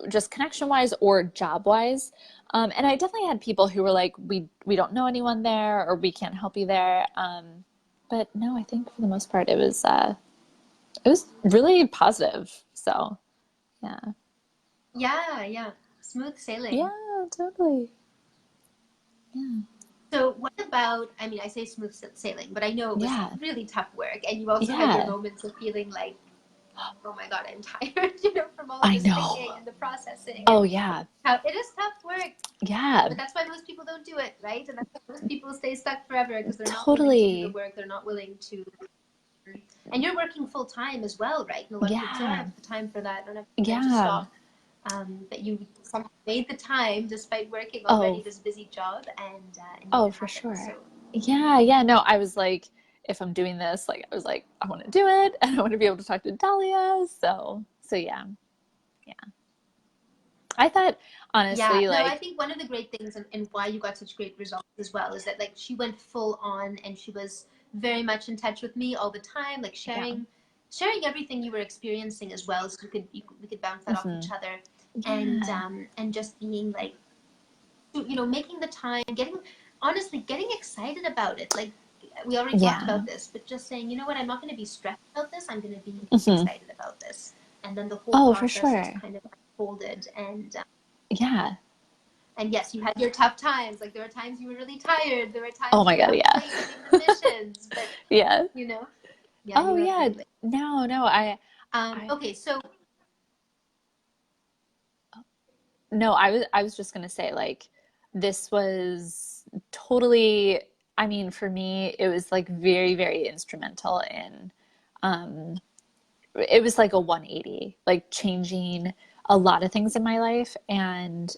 just connection wise or job wise. And I definitely had people who were like, we don't know anyone there, or we can't help you there. But no, I think for the most part it was really positive. So yeah.
Yeah, yeah, smooth sailing.
Yeah, totally. Yeah.
So what about, I mean, I say smooth sailing, but I know it was
Yeah.
really tough work, and you also had your
Yeah.
moments of feeling like, oh my God, I'm tired, from all of
I
this thinking
know.
and the processing,
Oh
and
yeah.
how it is tough work.
Yeah.
But that's why most people don't do it, right? And that's why most people stay stuck forever because they're not willing to do the
Totally.
work. They're not willing to. And you're working full time as well, right? And a lot of people say, "Oh, I
Yeah.
have the time for that. I don't have the time to
Yeah.
stop." But you somehow made the time despite working already
Oh,
this busy job and made
oh,
it
for
happen.
sure.
So
Yeah, yeah. No, I was like, if I'm doing this, like, I was like, I want to do it, and I want to be able to talk to Dahlia. So yeah, yeah. I thought
yeah,
honestly,
no, I
like,
think one of the great things and why you got such great results as well is that like she went full on and she was very much in touch with me all the time, like
yeah,
sharing everything you were experiencing as well, so we could bounce that off
hmm,
each other,
yeah,
and just being like, making the time, getting excited about it. Like we already talked
yeah,
about this, but just saying, you know what, I'm not going to be stressed about this. I'm going to be
hmm.
excited about this, and then the whole
Oh, for
process just
sure.
kind of unfolded
Yeah.
and yes, you had your tough times. Like there were times you were really tired. There were
Oh
times
my
you were
God,
up
yeah,
late doing the missions. But
yeah.
you know, yeah,
Oh
you were up
yeah.
very late.
No, no, I,
Okay, so
no, I was just gonna say like, this was totally. I mean, for me, it was like very, very instrumental in. Um, it was like a 180, like changing a lot of things in my life. And,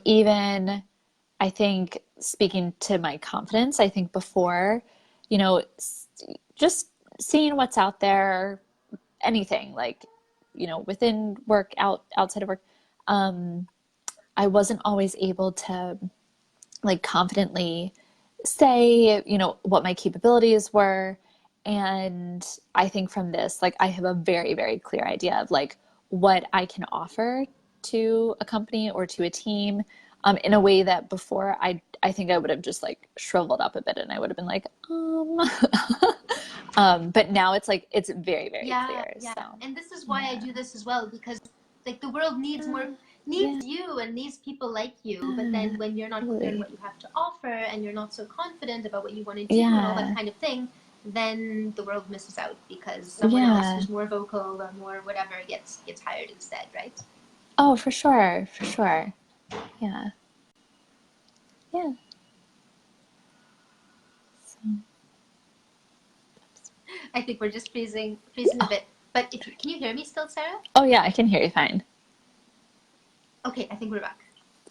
even I think speaking to my confidence, I think before, just seeing what's out there, anything like, within work, outside of work, um, I wasn't always able to like confidently say, what my capabilities were. And I think from this, like I have a very, very clear idea of like what I can offer to a company or to a team, in a way that before I think I would have just like shriveled up a bit and I would have been like, but now it's like it's very, very
Yeah,
clear.
yeah.
So
And this is why I
yeah,
do this as well, because like the world needs more, needs
yeah,
you and needs people like you. But then when you're not clear on
totally.
what you have to offer and you're not so confident about what you want to do and all that
Yeah,
kind of thing, then the world misses out because someone else
yeah.
who's more vocal or more whatever gets hired instead, right?
Oh, for sure, for sure. Yeah, yeah. So,
I think we're just freezing a
oh,
bit. But if you, can you hear me still, Sarah?
oh yeah, I can hear you fine.
Okay, I think we're back.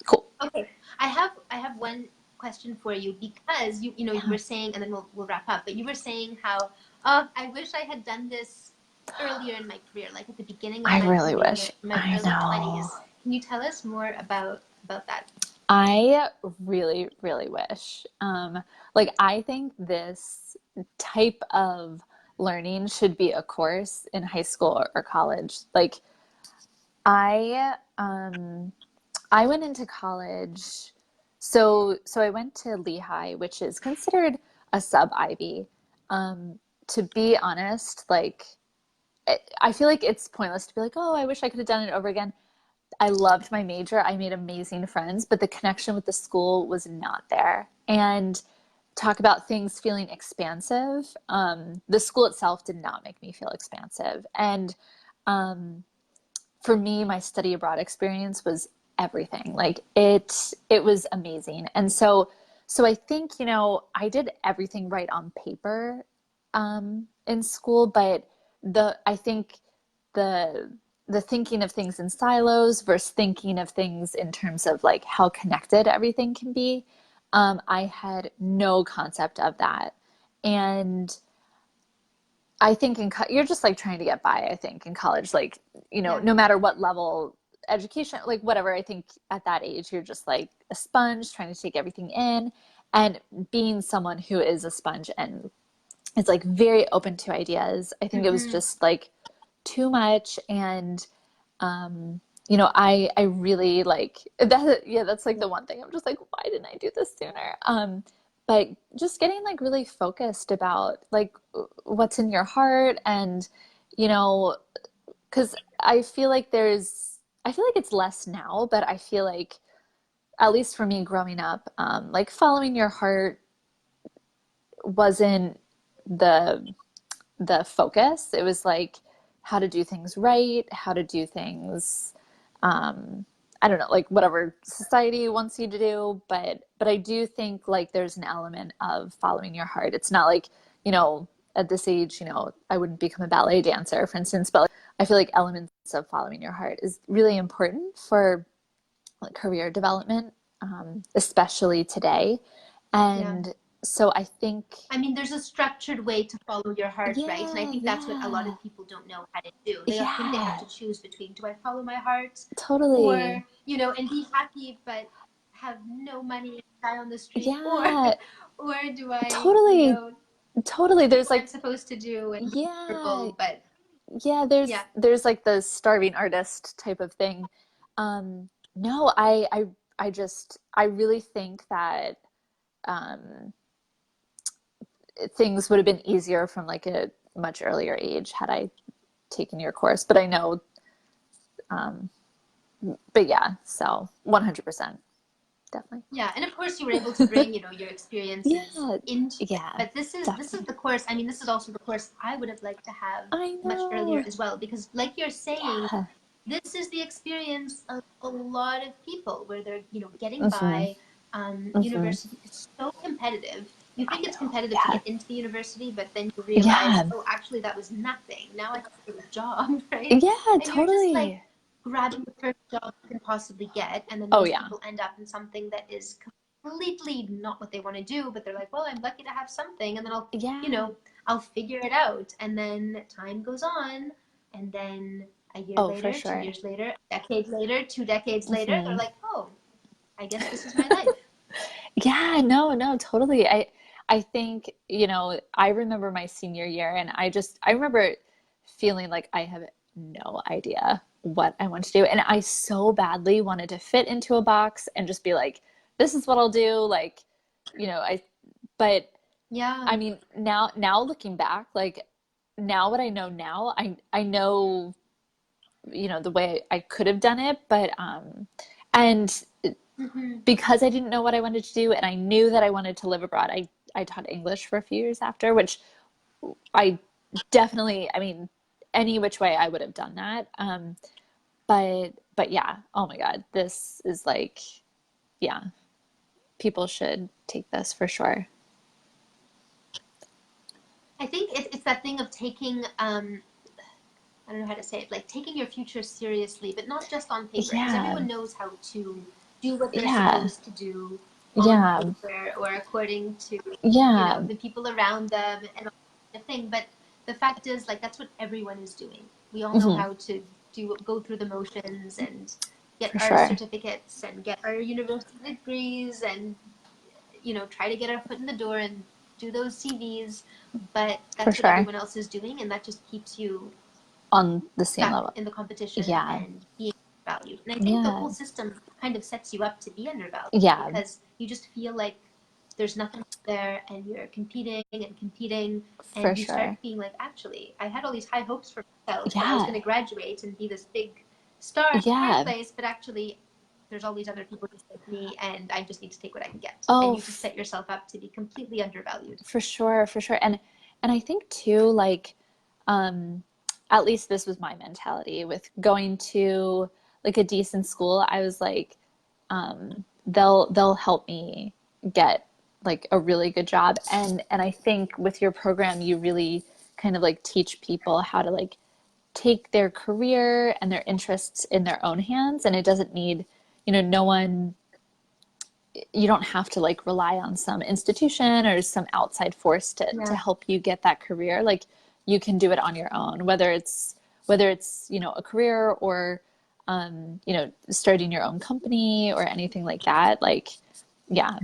Cool.
Okay, I have one question for you because you
Yeah,
were saying, and then we'll wrap up. But you were saying how I wish I had done this earlier in my career, like at the beginning of
I
my
really
career,
wish.
in my
I
early
know.
20s. Can you tell us more about that?
I really, really wish. Like, I think this type of learning should be a course in high school or college. Like, I, I went into college. So I went to Lehigh, which is considered a sub Ivy. To be honest, like, I feel like it's pointless to be like, oh, I wish I could have done it over again. I loved my major. I made amazing friends, but the connection with the school was not there. And talk about things feeling expansive. The school itself did not make me feel expansive. And um, for me, my study abroad experience was everything. Like it was amazing. And so I think, I did everything right on paper in school, but I think the the thinking of things in silos versus thinking of things in terms of like how connected everything can be. I had no concept of that. And I think you're just like trying to get by, I think, in college, like,
Yeah.
no matter what level education, like whatever, I think at that age, you're just like a sponge trying to take everything in. And being someone who is a sponge and is like very open to ideas, I think it was
Mm-hmm.
just like too much. And I really like that. Yeah, that's like the one thing I'm just like, why didn't I do this sooner? But just getting like really focused about like what's in your heart, and you know, because I feel like it's less now, but I feel like at least for me growing up, like following your heart wasn't the the focus. It was like how to do things right, how to do things, I don't know, like whatever society wants you to do. But I do think like there's an element of following your heart. It's not like, at this age, I wouldn't become a ballet dancer, for instance, but like, I feel like elements of following your heart is really important for like career development, especially today.
Yeah.
And so I think,
I mean, there's a structured way to follow your heart, right? And I
yeah,
think that's what a lot
yeah,
of people don't know how to do. They think they have
yeah,
to choose between, do I follow my heart
totally.
or, and be happy but have no money and die on the street, or
Yeah,
or do I,
totally, totally.
do
There's
what I'm
like,
supposed to do and be
yeah,
miserable, but
yeah,
yeah.
there's like the starving artist type of thing. No, I really think that um things would have been easier from like a much earlier age had I taken your course. But I know, um, but yeah, so 100%, definitely.
Yeah, and of course you were able to bring, your experiences
Yeah,
into it.
yeah,
But this is
definitely.
the course. I mean, this is also the course I would have liked to have
I
much earlier
know.
as well, because like you're saying,
Yeah.
this is the experience of a lot of people where they're, getting
Mm-hmm.
by.
Mm-hmm.
University is so competitive. You
I
think it's
know.
competitive to
Yeah.
get into the university, but then you realize,
Yeah.
oh, actually that was nothing. Now I have to get a job, right?
Yeah,
And you're just like
totally.
grabbing the first job you can possibly get, and then
Oh
most
yeah.
people end up in something that is completely not what they want to do, but they're like, well, I'm lucky to have something, and then
Yeah.
I'll figure it out. And then time goes on, and then a year
Oh, for
later, two
sure.
years later, a decade later, 2 decades later, they're
Hmm.
like, oh, I guess this is my life.
Yeah, no, no, totally. I think, I remember my senior year and I remember feeling like I have no idea what I want to do. And I so badly wanted to fit into a box and just be like, this is what I'll do. Like, but
Yeah.
I mean, now looking back, like now what I know now, I know, the way I could have done it, but, and
Hmm.
because I didn't know what I wanted to do and I knew that I wanted to live abroad, I taught English for a few years after, which I definitely, I mean, any which way I would have done that. But yeah, oh my God, this is like, yeah, people should take this for sure.
I think it's that thing of taking, I don't know how to say it, like taking your future seriously, but not just on paper, because
Yeah,
everyone knows how to do what they're
yeah,
supposed to do on
yeah,
paper or according to,
yeah,
the people around them and all that thing. But the fact is, like, that's what everyone is doing. We all know
hmm,
how to go through the motions and get
for
our
sure.
certificates and get our university degrees and, try to get our foot in the door and do those CVs. But
For
that's what
sure.
everyone else is doing, and that just keeps you
On the same
stuck
level.
in the competition
Yeah,
and being undervalued. And I think the
yeah,
whole system kind of sets you up to be undervalued
yeah,
because you just feel like there's nothing there and you're competing and competing
for
and you start
sure.
being like, actually, I had all these high hopes for myself that I was
Yeah,
going to graduate and be this big star in the
yeah.
fireplace, but actually there's all these other people just like me and I just need to take what I can get. And
Oh,
you just set yourself up to be completely undervalued.
for sure, for sure. And I think too, like, um, at least this was my mentality with going to like a decent school. I was like, they'll help me get like a really good job. And I think with your program, you really kind of like teach people how to like take their career and their interests in their own hands. And it doesn't need, no one, you don't have to like rely on some institution or some outside force to
Yeah.
help you get that career. Like you can do it on your own, whether it's a career or starting your own company or anything like that. Like, yeah,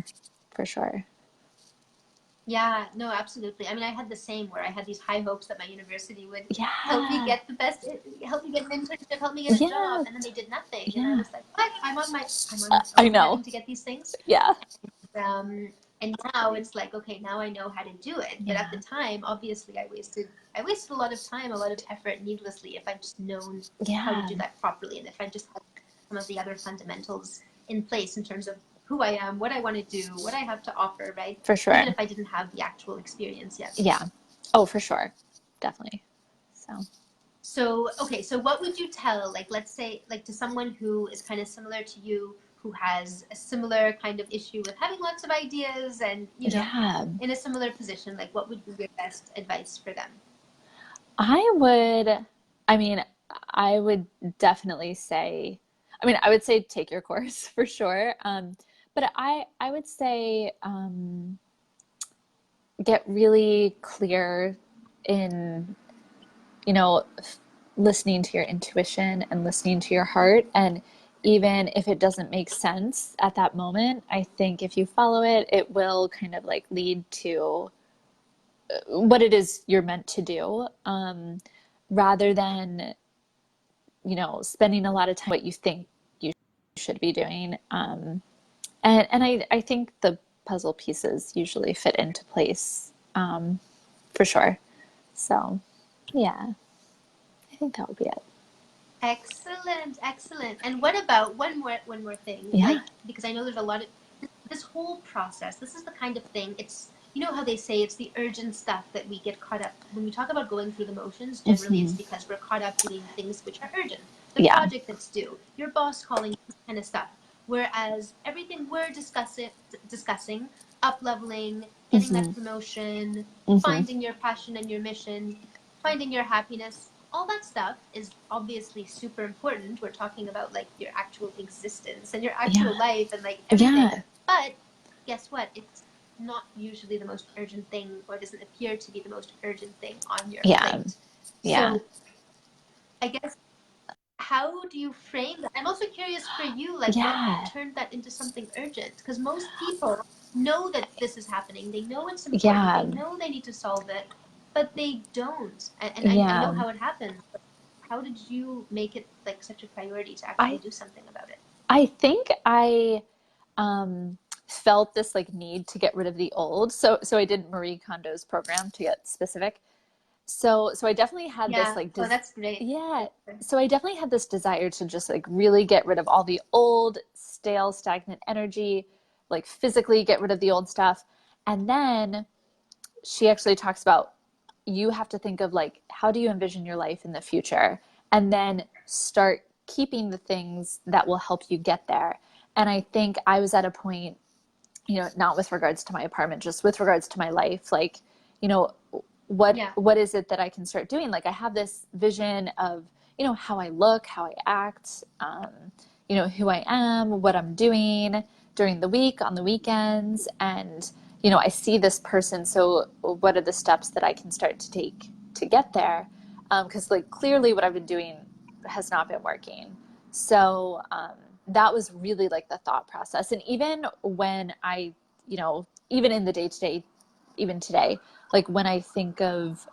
for sure.
Yeah, no, absolutely. I mean, I had the same where I had these high hopes that my university would help me
Yeah,
get the best, help me get an internship, help me get a job,
yeah,
and then they did nothing. And I
yeah.
was like, what? I'm on my
I
own
know.
having to get these things.
Yeah,
And now it's like, okay, now I know how to do it. But at the
yeah,
time, obviously, I wasted a lot of time, a lot of effort needlessly if I'd just known how to
yeah,
do that properly, and if I just had some of the other fundamentals in place in terms of who I am, what I want to do, what I have to offer, right?
for
Even
sure.
if I didn't have the actual experience yet.
Yeah. Oh, for sure. Definitely. So,
So, okay, so what would you tell, like, let's say, like, to someone who is kind of similar to you, who has a similar kind of issue with having lots of ideas and,
yeah.
in a similar position, like, what would be your best advice for them?
I would, I mean, I would definitely say, I would say take your course for sure. But I would say get really clear in, you know, listening to your intuition and listening to your heart. And even if it doesn't make sense at that moment, I think if you follow it, it will kind of like lead to what it is you're meant to do, rather than spending a lot of time what you think you should be doing. And I think the puzzle pieces usually fit into place, for sure. So yeah, I think that would be it.
Excellent, excellent. And what about one more thing?
Yeah,
Like, because I know there's a lot of this whole process. This is the kind of thing. It's, how they say it's the urgent stuff that we get caught up when we talk about going through the motions. Generally, it's
hmm,
because we're caught up doing things which are urgent. The
yeah,
project that's due, your boss calling, this kind of stuff. Whereas everything we're discussing, up leveling, getting
hmm,
that promotion,
hmm,
finding your passion and your mission, finding your happiness, all that stuff is obviously super important. We're talking about like your actual existence and your
yeah,
actual life and like everything.
yeah,
But guess what? It's not usually the most urgent thing, or doesn't appear to be the most urgent thing on your
yeah,
plate.
yeah,
So I guess, how do you frame that? I'm also curious for you, like what
yeah.
turned that into something urgent? Because most people know that this is happening. They know it's important. They
Yeah.
know they need to solve it, but they don't. And I know
Yeah.
how it happens. How did you make it like such a priority to actually
I
do something about it?
I think I um, felt this like need to get rid of the old. So I did Marie Kondo's program to get specific. So I definitely had this
Yeah.
like
Oh, that's great.
yeah. So I definitely had this desire to just like really get rid of all the old, stale, stagnant energy, like physically get rid of the old stuff. And then she actually talks about you have to think of like how do you envision your life in the future and then start keeping the things that will help you get there. And I think I was at a point, not with regards to my apartment, just with regards to my life, like, you know,
Yeah.
what is it that I can start doing? Like I have this vision of, how I look, how I act, who I am, what I'm doing during the week, on the weekends, and I see this person. So what are the steps that I can start to take to get there? Because like clearly what I've been doing has not been working. So that was really like the thought process. And even when even in the day to day, even today, like when I think of,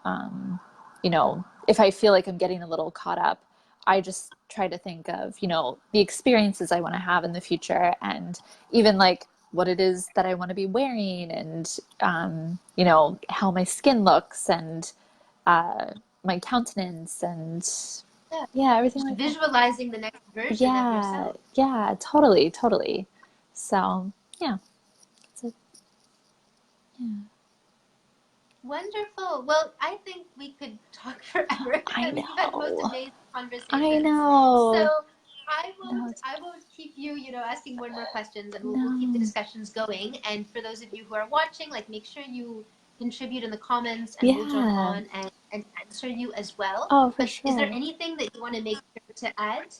if I feel like I'm getting a little caught up, I just try to think of, the experiences I want to have in the future and even like what it is that I want to be wearing and, how my skin looks and my countenance and
Yeah.
yeah, everything
Just
like that.
visualizing the next version of
Yeah,
yourself.
yeah, totally, totally. So, yeah, it's a, yeah.
Wonderful. Well, I think we could talk forever
I
because we've had the most
know.
amazing
I
conversations.
know.
So I
No,
won't I won't keep you, asking more and more questions, and we'll keep the
no.
discussions going. And for those of you who are watching, like make sure you contribute in the comments and we'll jump
Yeah.
on and answer you as well.
Oh, for
But is there
sure.
anything that you want to make sure to add?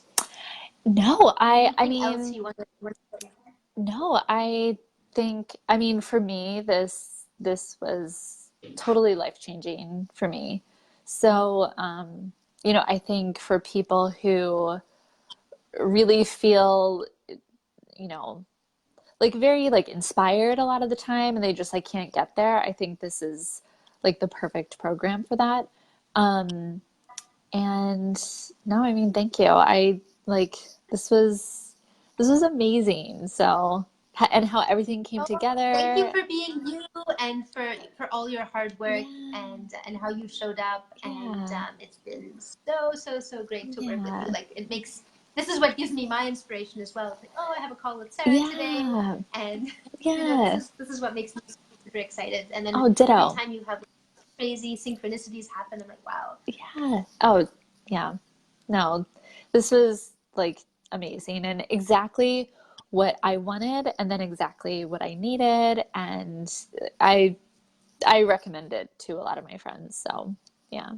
No, I
Anything else
mean,
you want to
no, I think, I mean, for me, this was totally life-changing for me. So, I think for people who really feel, you know, like very like inspired a lot of the time and they just like can't get there, I think this is like the perfect program for that. Um, and no, I mean, thank you. I like this was amazing. So and how everything came
Oh, thank you
together.
for being you and for all your hard work
Yeah,
and how you showed up. And
yeah,
it's been so great to work with you.
yeah,
Like it makes this is what gives me my inspiration as well. It's like, oh, I have a call with Sarah today,
yeah,
and
yeah.
this is what makes me super excited. And then
Oh,
every
ditto.
time you have crazy synchronicities happen, I'm like, wow.
Yeah. Oh, yeah. No, this was like amazing and exactly what I wanted and then exactly what I needed. And I I recommend it to a lot of my friends. So yeah.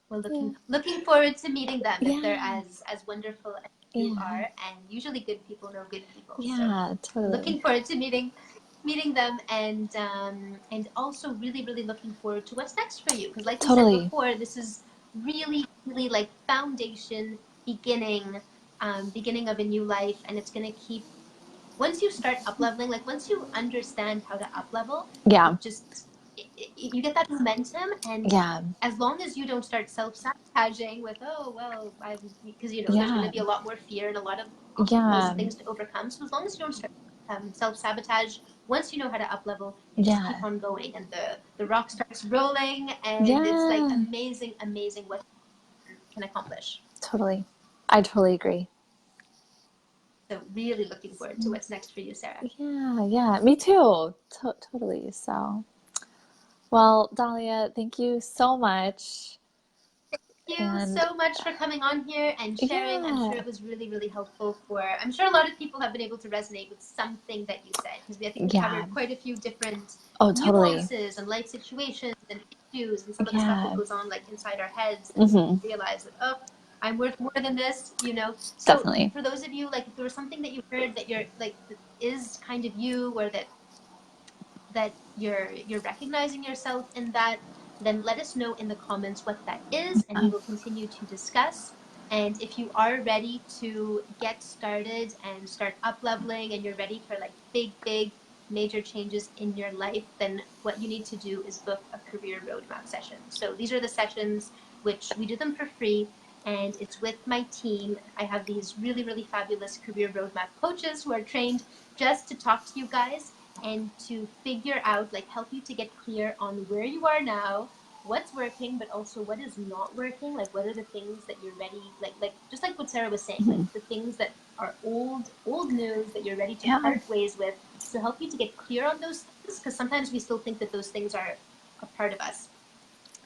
Well,
Yeah.
looking forward to meeting them if they're
Yeah.
as wonderful as you
Yeah.
are. And usually, good people know good people. So,
Yeah, totally.
looking forward to meeting them, and also really looking forward to what's next for you. Because, like we said
Totally.
before, this is really like foundation beginning of a new life, and it's gonna keep once you start up leveling, like once you understand how to up level,
Yeah.
it just you get that momentum, and
Yeah.
as long as you don't start self sabotaging with oh well, I because there's going to
Yeah.
be a lot more fear and a lot of obstacles
Yeah.
and things to overcome. So as long as you don't start self sabotage, once you know how to up level, you just keep
Yeah.
on going, and the rock starts rolling, and it's like
Yeah.
amazing what you can accomplish.
Totally. I totally agree.
So really looking forward to what's next for you, Sarah.
Yeah, yeah, me too. Totally. So, well, Dahlia, thank you so much.
You
And
so much for coming on here and sharing. I'm sure
yeah,
it was really helpful for. I'm sure a lot of people have been able to resonate with something that you said because I think we
yeah.
covered quite a few different
Oh, totally.
nuances and life situations and issues and some of the stuff that
Yeah.
goes on like inside our heads that make
Hmm.
us realize that oh, I'm worth more than this. So
Definitely.
for those of you like if there was something that you heard that you're like that is kind of you or that you're recognizing yourself in that, then let us know in the comments what that is, and we will continue to discuss. And if you are ready to get started and start up leveling, and you're ready for like big major changes in your life, then what you need to do is book a career roadmap session. So these are the sessions which we do them for free, and it's with my team. I have these really, really fabulous career roadmap coaches who are trained just to talk to you guys and to figure out, like, help you to get clear on where you are now, what's working, but also what is not working. Like, what are the things that you're ready, like just like what Sarah was saying, like the things that are old news that you're ready to
Yeah.
part ways with, to help you to get clear on those things, because sometimes we still think that those things are a part of us.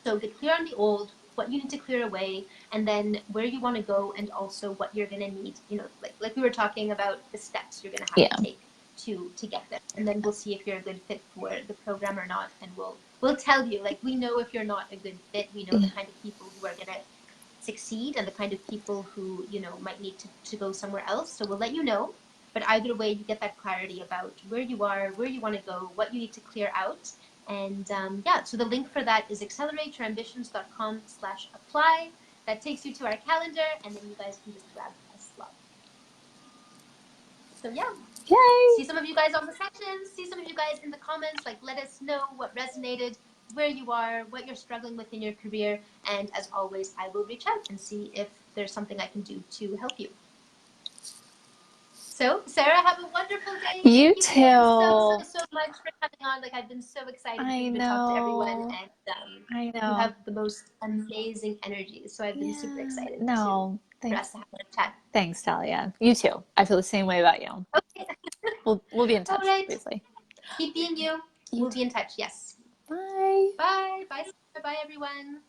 So get clear on the old, what you need to clear away, and then where you want to go, and also what you're going to need. Like we were talking about the steps you're going to have
Yeah.
to take to get there. And then we'll see if you're a good fit for the program or not, and we'll tell you. Like, we know if you're not a good fit. We know the kind of people who are going to succeed and the kind of people who might need to go somewhere else. So we'll let you know. But either way, you get that clarity about where you are, where you want to go, what you need to clear out. And yeah, so the link for that is accelerate.yourambitions.com/apply. That takes you to our calendar, and then you guys can just grab a slot. So yeah,
Yay.
see some of you guys on the sessions, see some of you guys in the comments. Like, let us know what resonated, where you are, what you're struggling with in your career. And as always, I will reach out and see if there's something I can do to help you. So, Sarah, have a wonderful day.
You
Thank you so, so,
too.
so much for coming on. Like, I've been so excited for
I
you to talk to everyone,
know.
and
I
you
know.
have the most amazing energy. So I've been super
Yeah.
excited
No.
for us
Thanks.
to have a chat.
Thanks, Talia. You too. I feel the same way about you.
Okay.
We'll be in
All
touch,
right.
obviously.
Keep being you.
You
We'll
too.
be in touch. Yes.
Bye.
Bye. Bye. Bye, everyone.